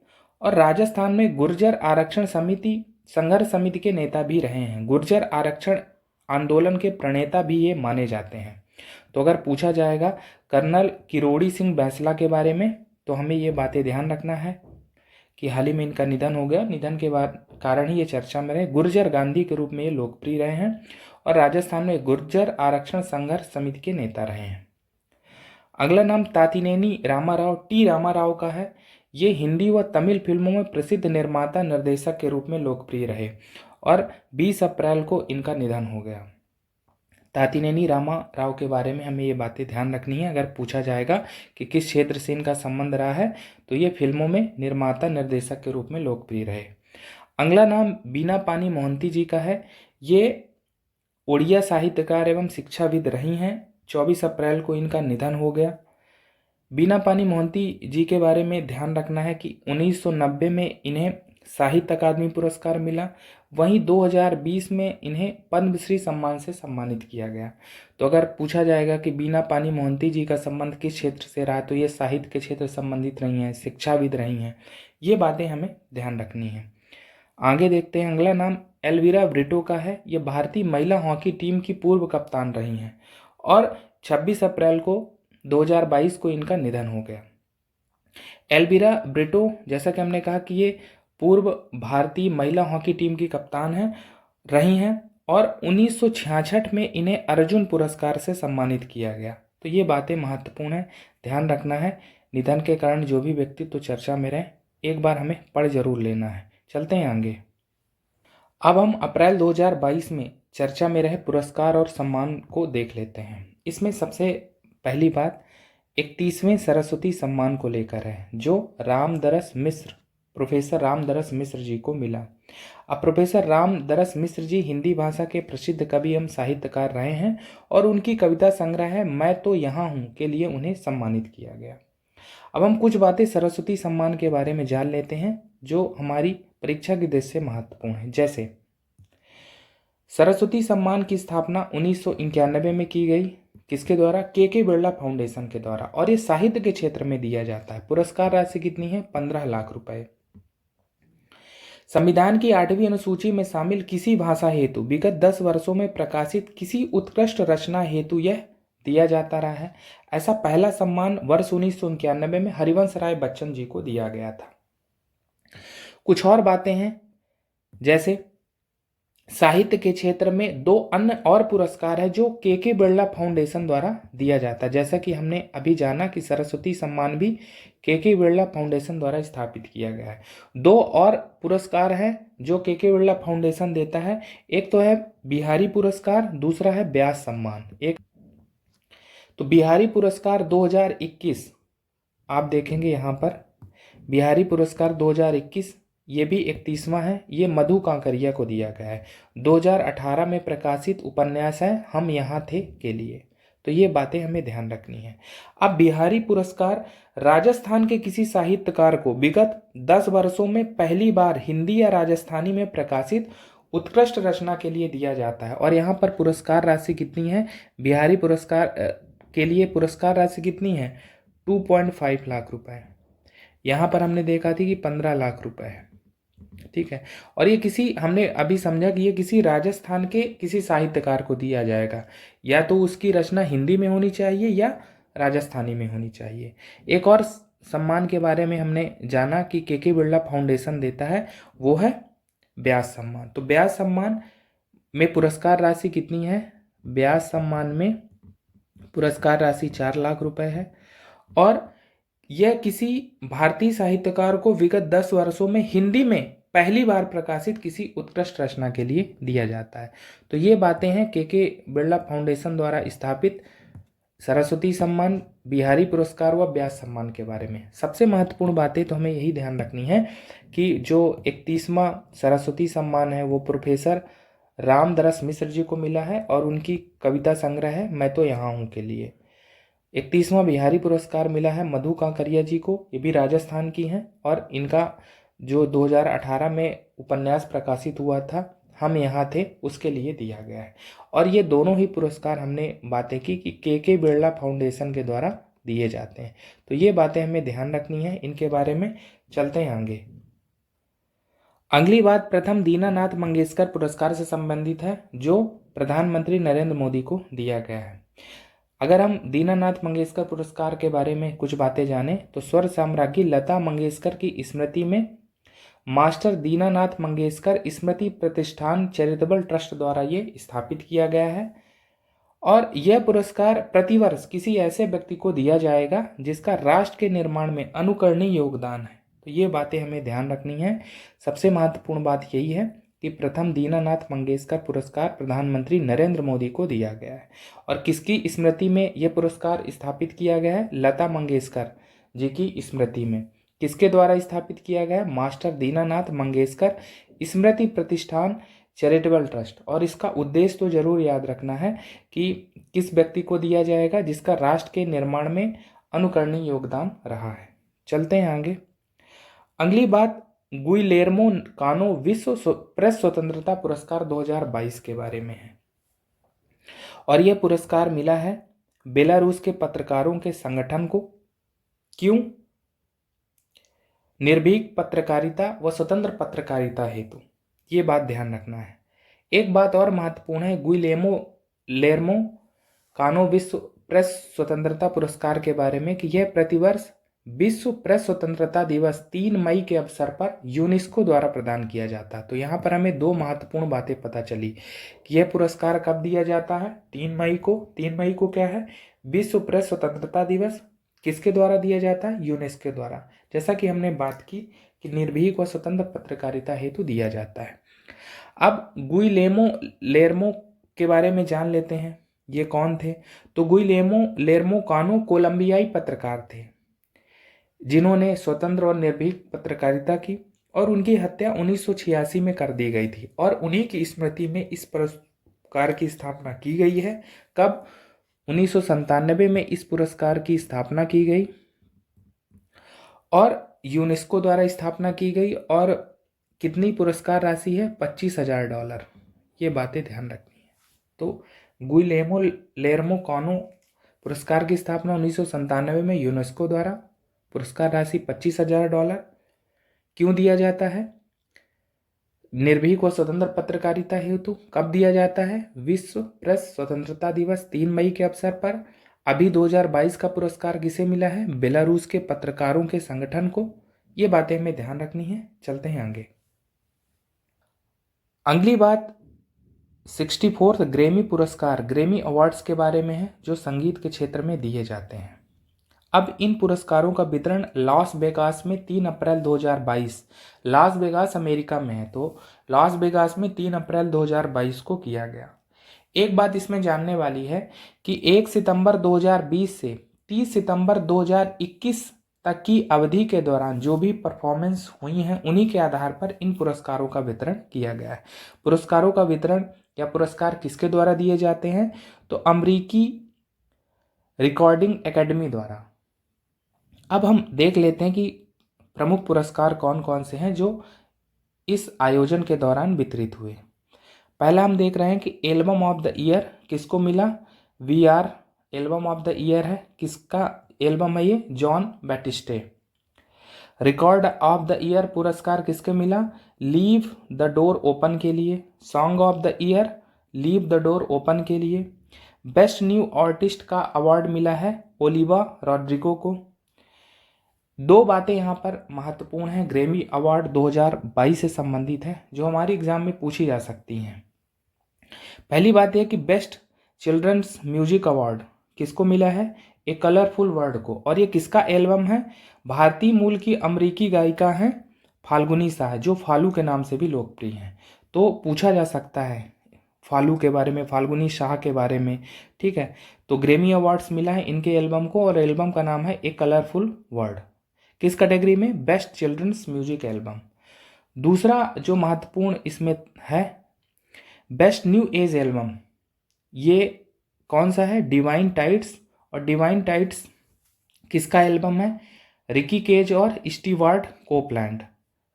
और राजस्थान में गुर्जर आरक्षण समिति संघर्ष समिति के नेता भी रहे हैं। गुर्जर आरक्षण आंदोलन के प्रणेता भी ये माने जाते हैं। तो अगर पूछा जाएगा कर्नल किरोड़ी सिंह बैंसला के बारे में, तो हमें ये बातें ध्यान रखना है कि हाल ही में इनका निधन हो गया। निधन के बाद कारण ही ये चर्चा में रहे। गुर्जर गांधी के रूप में ये लोकप्रिय रहे हैं और राजस्थान में गुर्जर आरक्षण संघर्ष समिति के नेता रहे हैं। अगला नाम तातिनेनी रामाराव टी रामाराव का है। ये हिंदी व तमिल फिल्मों में प्रसिद्ध निर्माता निर्देशक के रूप में लोकप्रिय रहे और 20 अप्रैल को इनका निधन हो गया। तातिनेनी रामाराव के बारे में हमें ये बातें ध्यान रखनी है। अगर पूछा जाएगा कि किस क्षेत्र से इनका संबंध रहा है, तो ये फिल्मों में निर्माता निर्देशक के रूप में लोकप्रिय रहे। अगला नाम बीना पानी मोहंती जी का है। ये उड़िया साहित्यकार एवं शिक्षाविद रही हैं। 24 अप्रैल को इनका निधन हो गया। बीना पानी मोहंती जी के बारे में ध्यान रखना है कि 1990 में इन्हें साहित्य अकादमी पुरस्कार मिला। वहीं 2020 में इन्हें पद्मश्री सम्मान से सम्मानित किया गया। तो अगर पूछा जाएगा कि बीना पानी मोहंती जी का संबंध किस क्षेत्र से रहा, तो ये साहित्य के क्षेत्र से संबंधित रही हैं, शिक्षाविद रही हैं। ये बातें हमें ध्यान रखनी है। आगे देखते हैं। अगला नाम एल्विरा ब्रिटो का है। ये भारतीय महिला हॉकी टीम की पूर्व कप्तान रही हैं और 26 अप्रैल को 2022 को इनका निधन हो गया। एल्विरा ब्रिटो, जैसा कि हमने कहा कि ये पूर्व भारतीय महिला हॉकी टीम की कप्तान रही हैं और 1966 में इन्हें अर्जुन पुरस्कार से सम्मानित किया गया। तो ये बातें महत्वपूर्ण है, ध्यान रखना है। निधन के कारण जो भी व्यक्तित्व चर्चा में रहे, एक बार हमें पढ़ जरूर लेना है। चलते हैं आगे। अब हम अप्रैल 2022 में चर्चा में रहे पुरस्कार और सम्मान को देख लेते हैं। इसमें सबसे पहली बात 31वें सरस्वती सम्मान को लेकर है, जो रामदरस मिश्र, प्रोफेसर रामदरस मिश्र जी को मिला। अब प्रोफेसर रामदरस मिश्र जी हिंदी भाषा के प्रसिद्ध कवि एवं साहित्यकार रहे हैं और उनकी कविता संग्रह है मैं तो यहाँ हूँ के लिए उन्हें सम्मानित किया गया। अब हम कुछ बातें सरस्वती सम्मान के बारे में जान लेते हैं जो हमारी परीक्षा की दृष्टि से महत्वपूर्ण है। जैसे सरस्वती सम्मान की स्थापना 1991 में की गई। किसके द्वारा? के बिरला फाउंडेशन के द्वारा, और ये साहित्य के क्षेत्र में दिया जाता है। पुरस्कार राशि कितनी है? 15 लाख रुपए। संविधान की 8वीं अनुसूची में शामिल किसी भाषा हेतु विगत 10 वर्षों में प्रकाशित किसी उत्कृष्ट रचना हेतु यह दिया जाता रहा है। ऐसा पहला सम्मान वर्ष 1991 में हरिवंश राय बच्चन जी को दिया गया था। कुछ और बातें हैं, जैसे साहित्य के क्षेत्र में 2 अन्य और पुरस्कार है जो के बिरला फाउंडेशन द्वारा दिया जाता है। जैसा कि हमने अभी जाना कि सरस्वती सम्मान भी के बिरला फाउंडेशन द्वारा स्थापित किया गया है। 2 और पुरस्कार है जो के बिरला फाउंडेशन देता है। एक तो है बिहारी पुरस्कार, दूसरा है व्यास सम्मान। एक तो बिहारी पुरस्कार 2021 आप देखेंगे यहाँ पर, बिहारी पुरस्कार 2021 ये भी 31वां है। ये मधु कांकरिया को दिया गया है। 2018 में प्रकाशित उपन्यास है हम यहाँ थे के लिए। तो ये बातें हमें ध्यान रखनी है। अब बिहारी पुरस्कार राजस्थान के किसी साहित्यकार को विगत 10 वर्षों में पहली बार हिंदी या राजस्थानी में प्रकाशित उत्कृष्ट रचना के लिए दिया जाता है। और यहाँ पर पुरस्कार राशि कितनी है? बिहारी पुरस्कार के लिए पुरस्कार राशि कितनी है? 2.5 लाख रुपए। यहाँ पर हमने देखा थी कि 15 लाख रुपए है, ठीक है। और ये किसी, हमने अभी समझा कि ये किसी राजस्थान के किसी साहित्यकार को दिया जाएगा, या तो उसकी रचना हिंदी में होनी चाहिए या राजस्थानी में होनी चाहिए। एक और सम्मान के बारे में हमने जाना कि के बिरला फाउंडेशन देता है, वो है व्यास सम्मान। तो व्यास सम्मान में पुरस्कार राशि कितनी है? व्यास सम्मान में पुरस्कार राशि 4 लाख रुपए है और यह किसी भारतीय साहित्यकार को विगत 10 वर्षों में हिंदी में पहली बार प्रकाशित किसी उत्कृष्ट रचना के लिए दिया जाता है। तो ये बातें हैं के बिरला फाउंडेशन द्वारा स्थापित सरस्वती सम्मान, बिहारी पुरस्कार व व्यास सम्मान के बारे में। सबसे महत्वपूर्ण बातें तो हमें यही ध्यान रखनी है कि जो 31वां सरस्वती सम्मान है वो प्रोफेसर रामदरस मिश्र जी को मिला है और उनकी कविता संग्रह है मैं तो यहाँ हूँ के लिए। 31वां बिहारी पुरस्कार मिला है मधु कांकरिया जी को, ये भी राजस्थान की हैं और इनका जो 2018 में उपन्यास प्रकाशित हुआ था हम यहाँ थे उसके लिए दिया गया है। और ये दोनों ही पुरस्कार हमने बातें की कि के बिरला फाउंडेशन के द्वारा दिए जाते हैं। तो ये बातें हमें ध्यान रखनी है, इनके बारे में चलते हैं आगे। अगली बात प्रथम दीनानाथ मंगेशकर पुरस्कार से संबंधित है जो प्रधानमंत्री नरेंद्र मोदी को दिया गया है। अगर हम दीनानाथ मंगेशकर पुरस्कार के बारे में कुछ बातें जानें तो स्वर साम्राज्ञी लता मंगेशकर की स्मृति में मास्टर दीनानाथ मंगेशकर स्मृति प्रतिष्ठान चैरिटेबल ट्रस्ट द्वारा ये स्थापित किया गया है और यह पुरस्कार प्रतिवर्ष किसी ऐसे व्यक्ति को दिया जाएगा जिसका राष्ट्र के निर्माण में अनुकरणीय योगदान है। तो ये बातें हमें ध्यान रखनी है। सबसे महत्वपूर्ण बात यही है कि प्रथम दीनानाथ मंगेशकर पुरस्कार प्रधानमंत्री नरेंद्र मोदी को दिया गया है और किसकी स्मृति में यह पुरस्कार स्थापित किया गया है? लता मंगेशकर जी की स्मृति में। किसके द्वारा स्थापित किया गया? मास्टर दीनानाथ मंगेशकर स्मृति प्रतिष्ठान चैरिटेबल ट्रस्ट। और इसका उद्देश्य तो जरूर याद रखना है कि किस व्यक्ति को दिया जाएगा जिसका राष्ट्र के निर्माण में अनुकरणीय योगदान रहा है। चलते हैं आगे। अगली बात गुइलेर्मो कानो विश्व प्रेस स्वतंत्रता पुरस्कार 2022 के बारे में है और यह पुरस्कार मिला है बेलारूस के पत्रकारों के संगठन को। क्यों? निर्भीक पत्रकारिता व स्वतंत्र पत्रकारिता हेतु। ये बात ध्यान रखना है। एक बात और महत्वपूर्ण है, गुइलेर्मो कानो विश्व प्रेस स्वतंत्रता पुरस्कार के बारे में कि यह प्रतिवर्ष विश्व प्रेस स्वतंत्रता दिवस 3 मई के अवसर पर यूनेस्को द्वारा प्रदान किया जाता है। तो यहाँ पर हमें दो महत्वपूर्ण बातें पता चली कि यह पुरस्कार कब दिया जाता है? 3 मई को। 3 मई को क्या है? विश्व प्रेस स्वतंत्रता दिवस। किसके द्वारा दिया जाता है? यूनेस्को द्वारा। जैसा कि हमने बात की कि निर्भीक व स्वतंत्र पत्रकारिता हेतु दिया जाता है। अब गुइलेर्मो के बारे में जान लेते हैं, ये कौन थे? तो गुइलेर्मो कानो कोलंबियाई पत्रकार थे जिन्होंने स्वतंत्र और निर्भीक पत्रकारिता की और उनकी हत्या 1986 में कर दी गई थी और उन्हीं की स्मृति में इस पुरस्कार की स्थापना की गई है। कब? 1997 में इस पुरस्कार की स्थापना की गई और यूनेस्को द्वारा स्थापना की गई। और कितनी पुरस्कार राशि है? $25,000। ये बातें ध्यान रखनी है। तो गुइलेर्मो कानो पुरस्कार की स्थापना 1997 में यूनेस्को द्वारा। पुरस्कार राशि $25,000। क्यों दिया जाता है? निर्भीक व स्वतंत्र पत्रकारिता हेतु। कब दिया जाता है? विश्व प्रेस स्वतंत्रता दिवस 3 मई के अवसर पर। अभी 2022 का पुरस्कार किसे मिला है? बेलारूस के पत्रकारों के संगठन को। ये बातें हमें ध्यान रखनी है। चलते हैं आगे। अगली बात 64th ग्रैमी पुरस्कार, ग्रैमी अवार्ड्स के बारे में है जो संगीत के क्षेत्र में दिए जाते हैं। अब इन पुरस्कारों का वितरण लॉस वेगास में 3 अप्रैल 2022, लॉस वेगास अमेरिका में है, तो लॉस वेगास में 3 अप्रैल 2022 को किया गया। एक बात इसमें जानने वाली है कि 1 सितंबर 2020 से 30 सितंबर 2021 तक की अवधि के दौरान जो भी परफॉर्मेंस हुई हैं उन्हीं के आधार पर इन पुरस्कारों का वितरण किया गया है। पुरस्कारों का वितरण या पुरस्कार किसके द्वारा दिए जाते हैं? तो अमेरिकी रिकॉर्डिंग एकेडमी द्वारा। अब हम देख लेते हैं कि प्रमुख पुरस्कार कौन कौन से हैं जो इस आयोजन के दौरान वितरित हुए। पहला हम देख रहे हैं कि एल्बम ऑफ द ईयर किसको मिला? VR album of the year है। किसका एल्बम है ये? Jon Batiste. Record of the year पुरस्कार किसके मिला? लीव द डोर ओपन के लिए। Song of the year leave the door open के लिए। बेस्ट न्यू आर्टिस्ट का अवार्ड मिला है ओलिवा रॉड्रिगो को। दो बातें यहाँ पर महत्वपूर्ण हैं, ग्रैमी अवार्ड 2022 से संबंधित है जो हमारे एग्जाम में पूछी जा सकती हैं। पहली बात यह कि बेस्ट चिल्ड्रंस म्यूजिक अवार्ड किसको मिला है? ए कलरफुल वर्ल्ड को। और ये किसका एल्बम है? भारतीय मूल की अमेरिकी गायिका हैं फाल्गुनी शाह, जो फालू के नाम से भी लोकप्रिय हैं। तो पूछा जा सकता है फालू के बारे में, फाल्गुनी शाह के बारे में, ठीक है। तो ग्रेमी अवार्ड्स मिला है इनके एल्बम को, और एल्बम का नाम है ए कलरफुल वर्ल्ड। किस कैटेगरी में? Best children's music album. दूसरा जो महत्वपूर्ण इसमें है, बेस्ट न्यू एज एल्बम। ये कौन सा है? Divine tides. और डिवाइन टाइड्स किसका एल्बम है? रिकी केज और स्टीवार्ट कोपलैंड।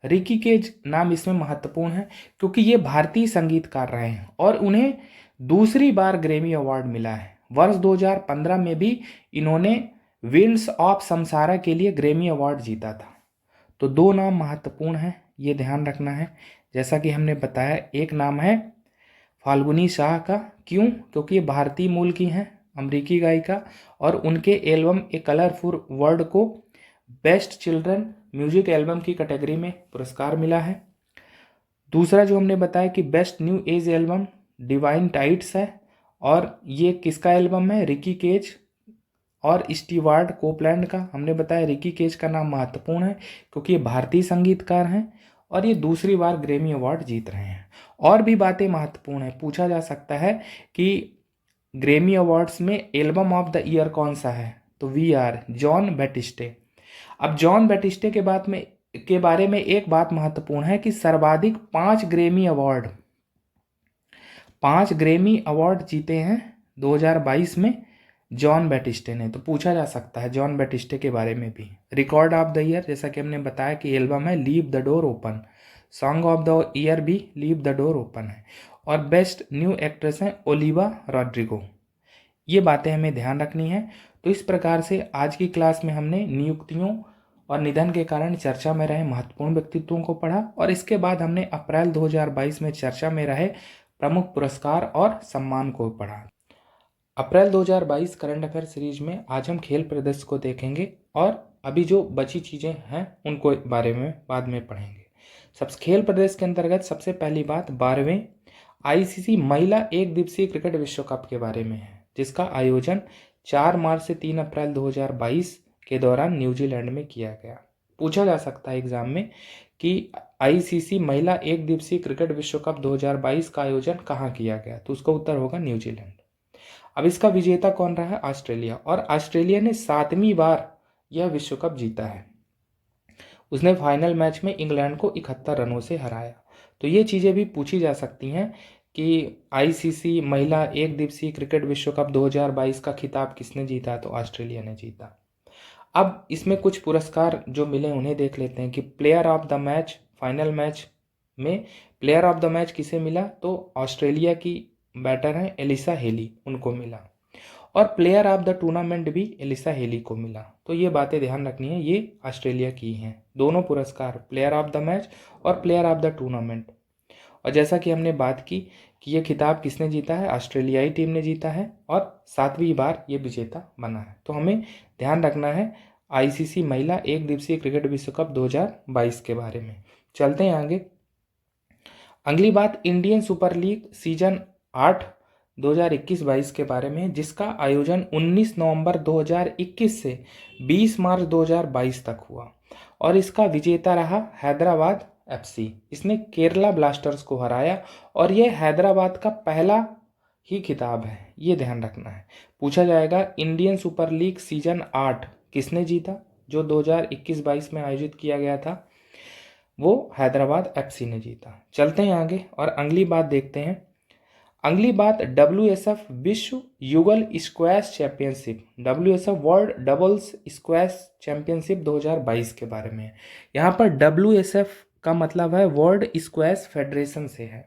रिकी केज नाम इसमें महत्वपूर्ण है क्योंकि ये भारतीय संगीतकार रहे हैं और उन्हें दूसरी बार ग्रैमी अवार्ड मिला है। वर्ष 2015 में भी इन्होंने विंड्स ऑफ समसारा के लिए ग्रैमी अवार्ड जीता था। तो दो नाम महत्वपूर्ण हैं, ये ध्यान रखना है। जैसा कि हमने बताया, एक नाम है फाल्गुनी शाह का। क्यों? क्योंकि ये भारतीय मूल की हैं, अमेरिकी गायिका, और उनके एल्बम ए कलरफुल वर्ल्ड को बेस्ट चिल्ड्रन म्यूजिक एल्बम की कैटेगरी में पुरस्कार मिला है। दूसरा जो हमने बताया कि best new age album divine tides है, और ये किसका एल्बम है? रिकी केज और स्टीवार्ट कोपलैंड का। हमने बताया रिकी केज का नाम महत्वपूर्ण है क्योंकि ये भारतीय संगीतकार हैं और ये दूसरी बार ग्रैमी अवार्ड जीत रहे हैं। और भी बातें महत्वपूर्ण है, पूछा जा सकता है कि ग्रैमी अवार्ड्स में एल्बम ऑफ द ईयर कौन सा है? तो वी आर जॉन बैटिस्टे। अब जॉन बैटिस्टे के बारे में एक बात महत्वपूर्ण है कि सर्वाधिक 5 ग्रैमी अवार्ड जीते हैं 2022 में जॉन बैटिस्टे ने। तो पूछा जा सकता है जॉन बैटिस्टे के बारे में भी। रिकॉर्ड ऑफ द ईयर, जैसा कि हमने बताया कि एल्बम है leave the door open. Song of the year भी लीव द डोर ओपन है। और बेस्ट न्यू एक्ट्रेस हैं ओलिवा रॉड्रिगो। ये बातें हमें ध्यान रखनी है। तो इस प्रकार से आज की क्लास में हमने नियुक्तियों और निधन के कारण चर्चा में रहे महत्वपूर्ण व्यक्तित्वों को पढ़ा, और इसके बाद हमने अप्रैल 2022 में चर्चा में रहे प्रमुख पुरस्कार और सम्मान को पढ़ा। अप्रैल 2022 करंट अफेयर सीरीज में आज हम खेल प्रदर्शन को देखेंगे, और अभी जो बची चीज़ें हैं उनको बारे में बाद में पढ़ेंगे। खेल प्रदर्शन के अंतर्गत सबसे पहली बात 12वें आईसीसी महिला एक दिवसीय क्रिकेट विश्व कप के बारे में है, जिसका आयोजन 4 मार्च से 3 अप्रैल 2022 के दौरान न्यूजीलैंड में किया गया। पूछा जा सकता है एग्जाम में कि आईसीसी महिला एक दिवसीय क्रिकेट विश्व कप 2022 का आयोजन कहाँ किया गया? तो उसका उत्तर होगा न्यूजीलैंड। अब इसका विजेता कौन रहा है? ऑस्ट्रेलिया। और ऑस्ट्रेलिया ने 7वीं बार यह विश्व कप जीता है। उसने फाइनल मैच में इंग्लैंड को 71 रनों से हराया। तो ये चीज़ें भी पूछी जा सकती हैं कि आईसीसी महिला एक दिवसीय क्रिकेट विश्व कप 2022 का खिताब किसने जीता? तो ऑस्ट्रेलिया ने जीता। अब इसमें कुछ पुरस्कार जो मिले उन्हें देख लेते हैं कि player of the match, final match में प्लेयर ऑफ द मैच किसे मिला? तो ऑस्ट्रेलिया की बैटर हैं एलिसा हेली, उनको मिला। और प्लेयर ऑफ द टूर्नामेंट भी एलिसा हेली को मिला। तो ये बातें ध्यान रखनी है, ये ऑस्ट्रेलिया की हैं दोनों पुरस्कार, प्लेयर ऑफ द मैच और प्लेयर ऑफ द टूर्नामेंट। और जैसा कि हमने बात की कि ये खिताब किसने जीता है? ऑस्ट्रेलियाई टीम ने जीता है, और 7वीं बार ये विजेता बना है। तो हमें ध्यान रखना है आईसीसी महिला एक दिवसीय क्रिकेट विश्व कप 2022 के बारे में। चलते हैं आगे। अगली बात इंडियन सुपर लीग सीजन 8 2021-22 के बारे में, जिसका आयोजन 19 नवंबर 2021 से 20 मार्च 2022 तक हुआ, और इसका विजेता रहा हैदराबाद एफसी। इसने केरला ब्लास्टर्स को हराया, और यह हैदराबाद का पहला ही खिताब है, ये ध्यान रखना है। पूछा जाएगा इंडियन सुपर लीग सीजन 8 किसने जीता? जो 2021-22 में आयोजित किया गया था, वो हैदराबाद एफसी ने जीता। चलते हैं आगे और अगली बात देखते हैं। अगली बात WSF विश्व युगल squash championship, WSF world doubles squash championship 2022 के बारे में है। यहाँ पर WSF का मतलब है वर्ल्ड स्क्वैश फेडरेशन से है,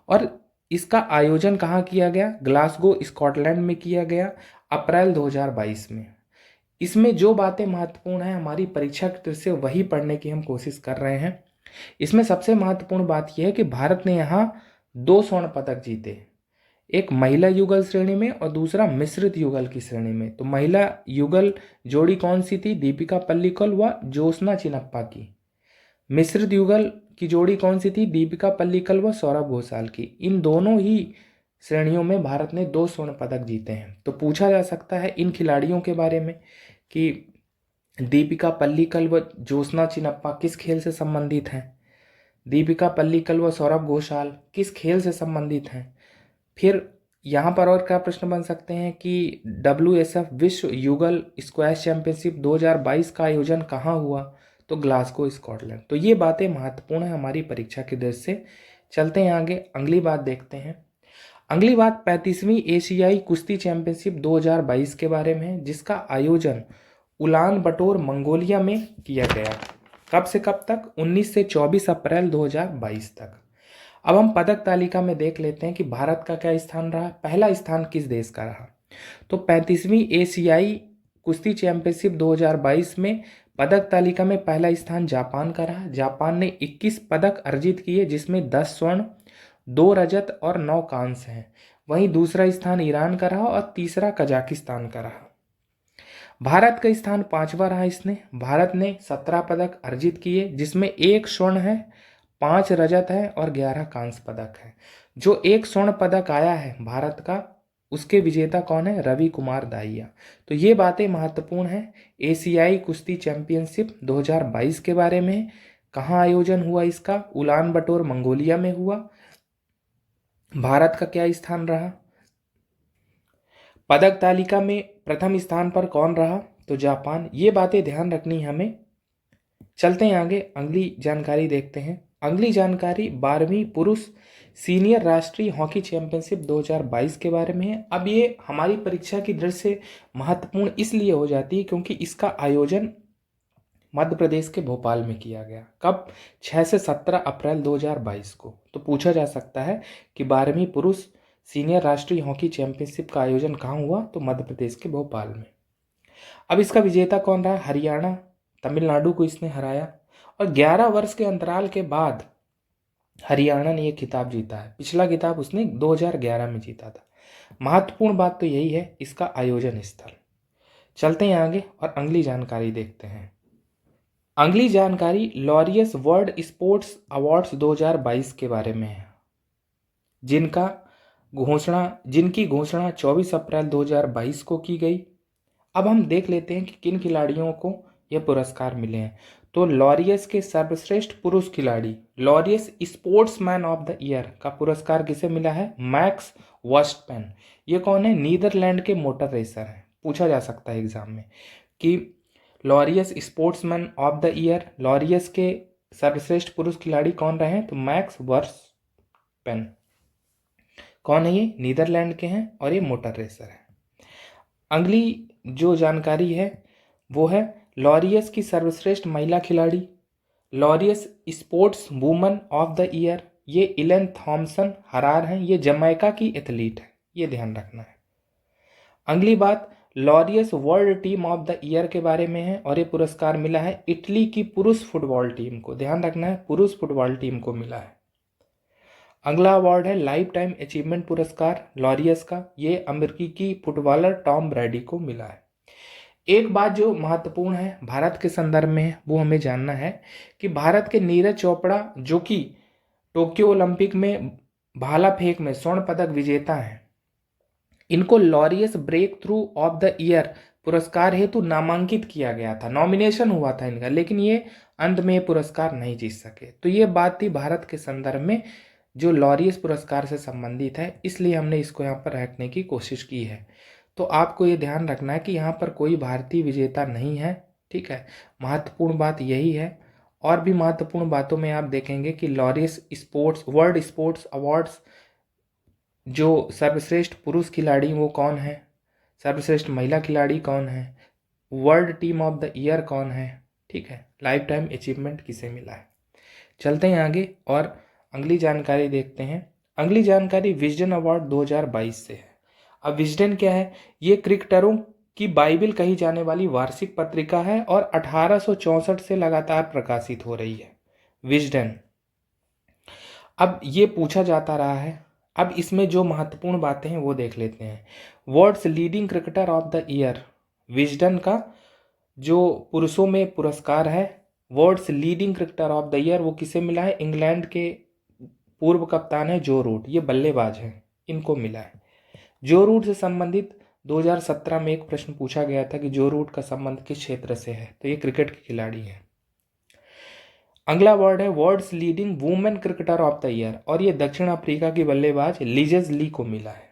और इसका आयोजन कहाँ किया गया? ग्लासगो स्कॉटलैंड में किया गया अप्रैल 2022 में। इसमें जो बातें महत्वपूर्ण हैं हमारी परीक्षा की दृष्टि से वही पढ़ने की हम कोशिश कर रहे हैं। इसमें सबसे महत्वपूर्ण बात यह है कि भारत ने यहाँ 2 स्वर्ण पदक जीते, एक महिला युगल श्रेणी में और दूसरा मिश्रित युगल की श्रेणी में। तो महिला युगल जोड़ी कौन सी थी? दीपिका पल्लिकल व ज्योत्सना चिनप्पा की। मिश्रित युगल की जोड़ी कौन सी थी? दीपिका पल्लिकल व सौरभ घोषाल की। इन दोनों ही श्रेणियों में भारत ने 2 स्वर्ण पदक जीते हैं। तो पूछा जा सकता है इन खिलाड़ियों के बारे में कि दीपिका पल्लीकल व ज्योत्सना चिनप्पा किस खेल से संबंधित हैं? दीपिका पल्लीकल व सौरभ घोषाल किस खेल से संबंधित हैं? फिर यहाँ पर और क्या प्रश्न बन सकते हैं कि WSF विश्व युगल स्क्वैश चैंपियनशिप 2022 का आयोजन कहाँ हुआ? तो ग्लासगो, स्कॉटलैंड। तो ये बातें महत्वपूर्ण है हमारी परीक्षा की दृष्टि से। चलते हैं आगे, अगली बात देखते हैं। अगली बात 35वीं एशियाई कुश्ती चैंपियनशिप 2022 के बारे में है, जिसका आयोजन उलान बटोर मंगोलिया में किया गया। कब से कब तक? 19 से 24 अप्रैल 2022 तक। अब हम पदक तालिका में देख लेते हैं कि भारत का क्या स्थान रहा। पहला स्थान किस देश का रहा? तो 35वीं एशियाई कुश्ती चैंपियनशिप 2022 में पदक तालिका में पहला स्थान जापान का रहा। जापान ने 21 पदक अर्जित किए, जिसमें 10 स्वर्ण, 2 रजत और 9 कांस्य हैं। वहीं दूसरा स्थान ईरान का रहा और तीसरा कजाकिस्तान का रहा। भारत का स्थान 5वां रहा। इसने भारत ने 17 पदक अर्जित किए, जिसमें 1 स्वर्ण है, 5 रजत है और 11 कांस्य पदक है। जो 1 स्वर्ण पदक आया है भारत का, उसके विजेता कौन है? रवि कुमार दाहिया। तो ये बातें महत्वपूर्ण हैं एशियाई कुश्ती चैंपियनशिप 2022 के बारे में। कहाँ आयोजन हुआ इसका? उलान बटोर मंगोलिया में हुआ। भारत का क्या स्थान रहा? पदक तालिका में प्रथम स्थान पर कौन रहा? तो जापान। ये बातें ध्यान रखनी हमें। चलते हैं आगे, अगली जानकारी देखते हैं। अगली जानकारी 12वीं पुरुष सीनियर राष्ट्रीय हॉकी चैंपियनशिप 2022 के बारे में है। अब ये हमारी परीक्षा की दृष्टि से महत्वपूर्ण इसलिए हो जाती है क्योंकि इसका आयोजन मध्य प्रदेश के भोपाल में किया गया। कब? 6 से 17 अप्रैल 2022 को। तो पूछा जा सकता है कि 12वीं पुरुष सीनियर राष्ट्रीय हॉकी चैंपियनशिप का आयोजन कहाँ हुआ? तो मध्य प्रदेश के भोपाल में। अब इसका विजेता कौन रहा? हरियाणा। तमिलनाडु को इसने हराया और 11 वर्ष के अंतराल के बाद हरियाणा ने यह खिताब जीता है। पिछला खिताब उसने 2011 में जीता था। महत्वपूर्ण बात तो यही है इसका आयोजन स्थल। चलते हैं आगे और अगली जानकारी देखते हैं। अगली जानकारी लॉरियस वर्ल्ड स्पोर्ट्स अवार्ड्स 2022 के बारे में है, जिनकी घोषणा 24 अप्रैल 2022 को की गई। अब हम देख लेते हैं कि किन खिलाड़ियों को यह पुरस्कार मिले हैं। तो लॉरियस के सर्वश्रेष्ठ पुरुष खिलाड़ी, Laureus sportsman of the year का पुरस्कार किसे मिला है? मैक्स वर्स्टपेन। ये कौन है? नीदरलैंड के मोटर रेसर हैं। पूछा जा सकता है एग्जाम में कि Laureus sportsman of the year, Laureus के सर्वश्रेष्ठ पुरुष खिलाड़ी कौन रहे हैं? तो मैक्स वर्स्टपेन। कौन है ये? नीदरलैंड के हैं और ये मोटर रेसर है। अगली जो जानकारी है वो है लॉरियस की सर्वश्रेष्ठ महिला खिलाड़ी, Laureus sports woman of the year, ये इलेन थॉमसन हरार हैं। ये जमैका की एथलीट है, ये ध्यान रखना है। अगली बात Laureus world team of the year के बारे में है और ये पुरस्कार मिला है इटली की पुरुष फुटबॉल टीम को। ध्यान रखना है, पुरुष फुटबॉल टीम को मिला है। अगला अवार्ड है लाइफ टाइम अचीवमेंट पुरस्कार लॉरियस का। ये अमेरिकी फुटबॉलर टॉम ब्रैडी को मिला है। एक बात जो महत्वपूर्ण है भारत के संदर्भ में वो हमें जानना है कि भारत के नीरज चोपड़ा, जो कि टोक्यो ओलंपिक में भाला फेंक में स्वर्ण पदक विजेता हैं, इनको Laureus breakthrough of the year पुरस्कार हेतु नामांकित किया गया था। नॉमिनेशन हुआ था इनका, लेकिन ये अंत में पुरस्कार नहीं जीत सके। तो ये बात थी भारत के संदर्भ में जो लॉरियस पुरस्कार से संबंधित है, इसलिए हमने इसको यहाँ पर रखने की कोशिश की है। तो आपको ये ध्यान रखना है कि यहाँ पर कोई भारतीय विजेता नहीं है। ठीक है, महत्वपूर्ण बात यही है। और भी महत्वपूर्ण बातों में आप देखेंगे कि Laureus sports world sports awards जो सर्वश्रेष्ठ पुरुष खिलाड़ी वो कौन है, सर्वश्रेष्ठ महिला खिलाड़ी कौन है, world team of the year कौन है, ठीक है, लाइफ टाइम अचीवमेंट किसे मिला है। चलते हैं आगे और अगली जानकारी देखते हैं। अगली जानकारी विजडन अवार्ड 2022 से है। अब विजडन क्या है? ये क्रिकेटरों की बाइबिल कही जाने वाली वार्षिक पत्रिका है और 1864 से लगातार प्रकाशित हो रही है विजडन। अब ये पूछा जाता रहा है। अब इसमें जो महत्वपूर्ण बातें हैं वो देख लेते हैं। World's leading cricketer of the year, Wisden का जो पुरुषों में पुरस्कार है world's leading cricketer of the year, वो किसे मिला है? इंग्लैंड के पूर्व कप्तान है जो रूट, ये बल्लेबाज हैं, इनको मिला है। जो रूट से संबंधित 2017 में एक प्रश्न पूछा गया था कि जो रूट का संबंध किस क्षेत्र से है, तो ये क्रिकेट के खिलाड़ी हैं। अगला अवार्ड है world's leading women cricketer of the year, और ये दक्षिण अफ्रीका की बल्लेबाज लिजेज ली को मिला है।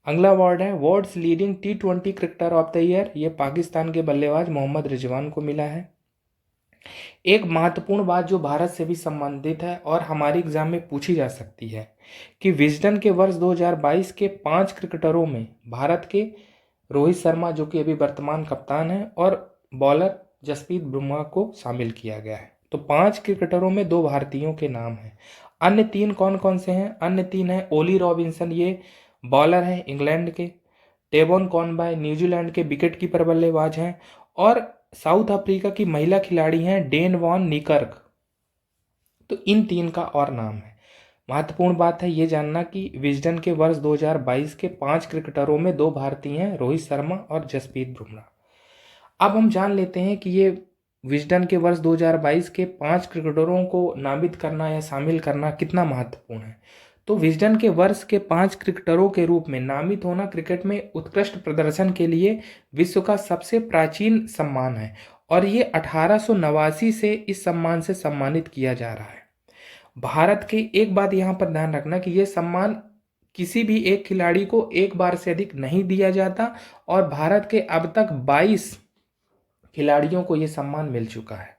अगला अवार्ड है world's leading T20 cricketer of the year, ये पाकिस्तान के बल्लेबाज मोहम्मद रिजवान को मिला है। एक महत्वपूर्ण बात जो भारत से भी संबंधित है और हमारे एग्जाम में पूछी जा सकती है कि विजडन के वर्ष 2022 के 5 क्रिकेटरों में भारत के रोहित शर्मा, जो कि अभी वर्तमान कप्तान है, और बॉलर जसप्रीत बुमराह को शामिल किया गया है। तो 5 क्रिकेटरों में 2 भारतीयों के नाम हैं। अन्य 3 कौन कौन से हैं? अन्य 3 हैं ओली रॉबिन्सन, ये बॉलर हैं इंग्लैंड के, टेबोन कॉनबाय न्यूजीलैंड के विकेट कीपर बल्लेबाज हैं, और साउथ अफ्रीका की महिला खिलाड़ी हैं डेन वॉन निकर्क। तो इन 3 का और नाम है। महत्वपूर्ण बात है ये जानना कि विजडन के वर्ष 2022 के 5 क्रिकेटरों में 2 भारतीय हैं, रोहित शर्मा और जसप्रीत बुमराह। अब हम जान लेते हैं कि ये विजडन के वर्ष 2022 के 5 क्रिकेटरों को नामित करना या शामिल करना कितना महत्वपूर्ण है। तो विजडन के वर्ष के 5 क्रिकेटरों के रूप में नामित होना क्रिकेट में उत्कृष्ट प्रदर्शन के लिए विश्व का सबसे प्राचीन सम्मान है, और ये 1889 से इस सम्मान से सम्मानित किया जा रहा है। भारत के एक बात यहाँ पर ध्यान रखना कि ये सम्मान किसी भी एक खिलाड़ी को एक बार से अधिक नहीं दिया जाता, और भारत के अब तक 22 खिलाड़ियों को ये सम्मान मिल चुका है।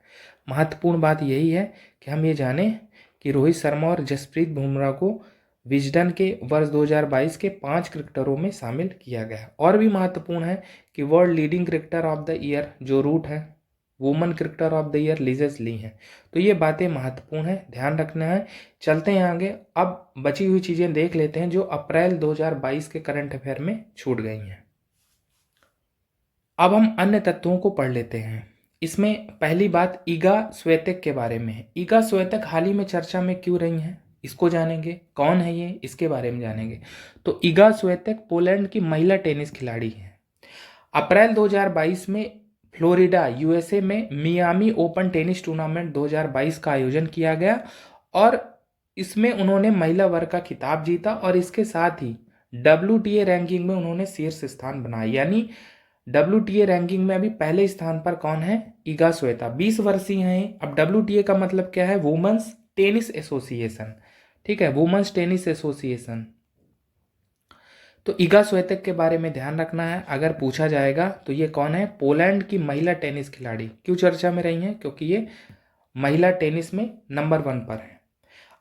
महत्वपूर्ण बात यही है कि हम ये जानें कि रोहित शर्मा और जसप्रीत बुमराह को विजडन के वर्ष 2022 के 5 क्रिकेटरों में शामिल किया गया है। और भी महत्वपूर्ण है कि world leading cricketer of the year Joe Root है, women cricketer of the year Lizelle Lee हैं। तो ये बातें महत्वपूर्ण है, ध्यान रखना है। चलते हैं आगे। अब बची हुई चीज़ें देख लेते हैं जो अप्रैल 2022 के करंट अफेयर में छूट गई हैं। अब हम अन्य तत्वों को पढ़ लेते हैं। इसमें पहली बात ईगा स्वेतेक के बारे में है। ईगा स्वेतेक हाल ही में चर्चा में क्यों रही हैं, इसको जानेंगे। कौन है ये, इसके बारे में जानेंगे। तो ईगा स्वेतेक पोलैंड की महिला टेनिस खिलाड़ी है। अप्रैल 2022 में फ्लोरिडा यूएसए में मियामी ओपन टेनिस टूर्नामेंट 2022 का आयोजन किया गया, और इसमें उन्होंने महिला वर्ग का खिताब जीता, और इसके साथ ही WTA रैंकिंग में उन्होंने शीर्ष स्थान बनाया। यानी WTA रैंकिंग में अभी पहले स्थान पर कौन है? ईगा स्वेतेक। 20 वर्षीय हैं। अब WTA का मतलब क्या है? वुमेन्स टेनिस एसोसिएशन, ठीक है, वुमेन्स टेनिस एसोसिएशन। तो ईगा स्वेतेक के बारे में ध्यान रखना है, अगर पूछा जाएगा तो ये कौन है? पोलैंड की महिला टेनिस खिलाड़ी। क्यों चर्चा में रही हैं? क्योंकि ये महिला टेनिस में नंबर 1 पर है।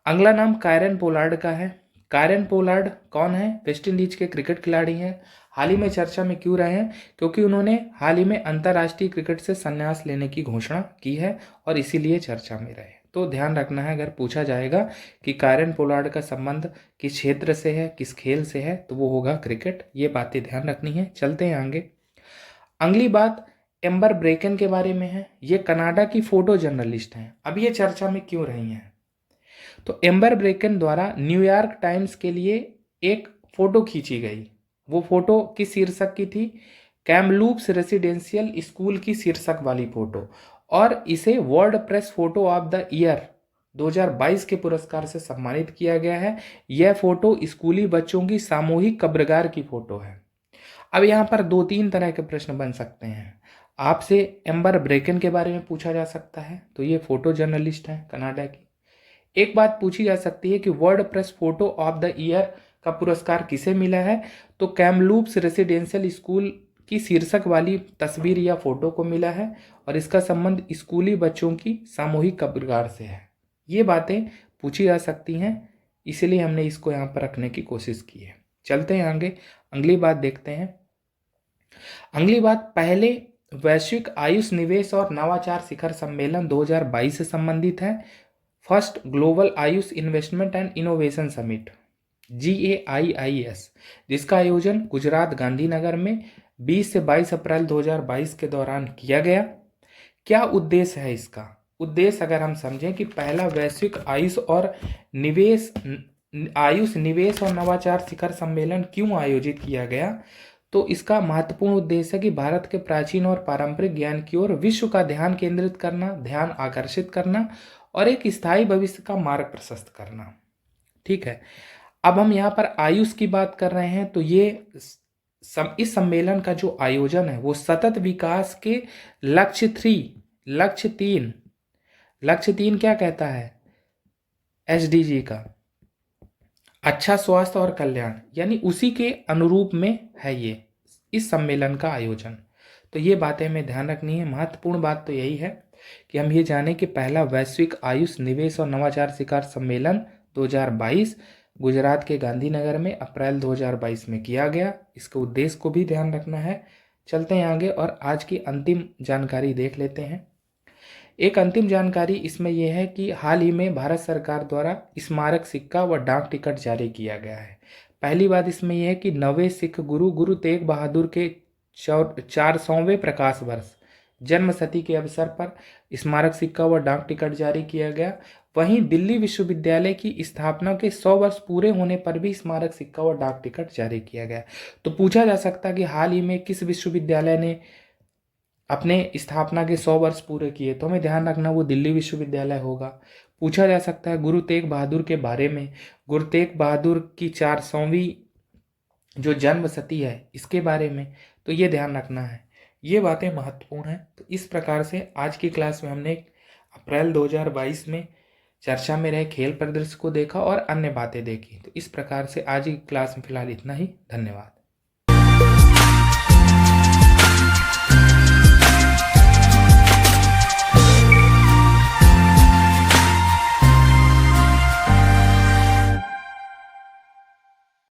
अगला नाम कायरन पोलार्ड का है। कायरन पोलार्ड कौन है? वेस्ट इंडीज के क्रिकेट खिलाड़ी हैं। हाल ही में चर्चा में क्यों रहे हैं? क्योंकि उन्होंने हाल ही में अंतर्राष्ट्रीय क्रिकेट से संन्यास लेने की घोषणा की है, और इसीलिए चर्चा में रहे। तो ध्यान रखना है, अगर पूछा जाएगा कि कायरन पोलार्ड का संबंध किस क्षेत्र से है, किस खेल से है, तो वो होगा क्रिकेट। ये बातें ध्यान रखनी है। चलते हैं आगे। अगली बात एम्बर ब्रेकन के बारे में है। ये कनाडा की फोटो जर्नलिस्ट हैं। अब ये चर्चा में क्यों रही हैं? तो एम्बर ब्रेकन द्वारा न्यूयॉर्क टाइम्स के लिए एक फोटो खींची गई। वो फोटो किस शीर्षक की थी? कैमलूप्स रेसिडेंशियल स्कूल की शीर्षक वाली फोटो, और इसे world press photo of the year 2022 के पुरस्कार से सम्मानित किया गया है। यह फोटो स्कूली बच्चों की सामूहिक कब्रगार की फोटो है। अब यहाँ पर 2-3 तरह के प्रश्न बन सकते हैं। आपसे एम्बर ब्रेकन के बारे में पूछा जा सकता है, तो ये फोटो जर्नलिस्ट है कनाडा की। एक बात पूछी जा सकती है कि world press photo of the year का पुरस्कार किसे मिला है? तो कैमलूप्स रेसिडेंशियल स्कूल की शीर्षक वाली तस्वीर या फोटो को मिला है, और इसका संबंध स्कूली बच्चों की सामूहिक कब्रगार से है। ये बातें पूछी जा सकती हैं, इसलिए हमने इसको यहाँ पर रखने की कोशिश की है। चलते हैं आगे। अगली बात देखते हैं। अगली बात पहले वैश्विक आयुष निवेश और नवाचार शिखर सम्मेलन 2022 से संबंधित है। First global Ayush investment and innovation summit GAIIS, जिसका आयोजन गुजरात गांधीनगर में 20 से 22 अप्रैल 2022 के दौरान किया गया। क्या उद्देश्य है इसका? उद्देश्य अगर हम समझें कि पहला वैश्विक आयुष निवेश और नवाचार शिखर सम्मेलन क्यों आयोजित किया गया, तो इसका महत्वपूर्ण उद्देश्य है कि भारत के प्राचीन और पारंपरिक ज्ञान की ओर विश्व का ध्यान केंद्रित करना, ध्यान आकर्षित करना, और एक स्थायी भविष्य का मार्ग प्रशस्त करना। ठीक है। अब हम यहाँ पर आयुष की बात कर रहे हैं, तो ये इस सम्मेलन का जो आयोजन है वो सतत विकास के लक्ष्य तीन क्या कहता है एसडीजी का, अच्छा स्वास्थ्य और कल्याण, यानी उसी के अनुरूप में है ये इस सम्मेलन का आयोजन। तो ये बातें हमें ध्यान रखनी है। महत्वपूर्ण बात तो यही है कि हम ये जानें कि पहला वैश्विक आयुष निवेश और नवाचार शिखर सम्मेलन 2022 गुजरात के गांधीनगर में अप्रैल 2022 में किया गया। इसके उद्देश्य को भी ध्यान रखना है। चलते हैं आगे और आज की अंतिम जानकारी देख लेते हैं। एक अंतिम जानकारी इसमें यह है कि हाल ही में भारत सरकार द्वारा स्मारक सिक्का व डाक टिकट जारी किया गया है। पहली बात इसमें यह है कि 9वें सिख गुरु तेग बहादुर के 400वें प्रकाश वर्ष जन्मशती के अवसर पर स्मारक सिक्का व डाक टिकट जारी किया गया। वहीं दिल्ली विश्वविद्यालय की स्थापना के 100 वर्ष पूरे होने पर भी स्मारक सिक्का व डाक टिकट जारी किया गया। तो पूछा जा सकता है कि हाल ही में किस विश्वविद्यालय ने अपने स्थापना के 100 वर्ष पूरे किए, तो हमें ध्यान रखना वो दिल्ली विश्वविद्यालय होगा। पूछा जा सकता है गुरु तेग बहादुर के बारे में, गुरु तेग बहादुर की 400वीं जो जन्मशती है इसके बारे में, तो ये ध्यान रखना है। ये बातें महत्वपूर्ण हैं। तो इस प्रकार से आज की क्लास में हमने अप्रैल 2022 में चर्चा में रहे खेल परिदृश्य को देखा और अन्य बातें देखी। तो इस प्रकार से आज की क्लास में फिलहाल इतना ही। धन्यवाद।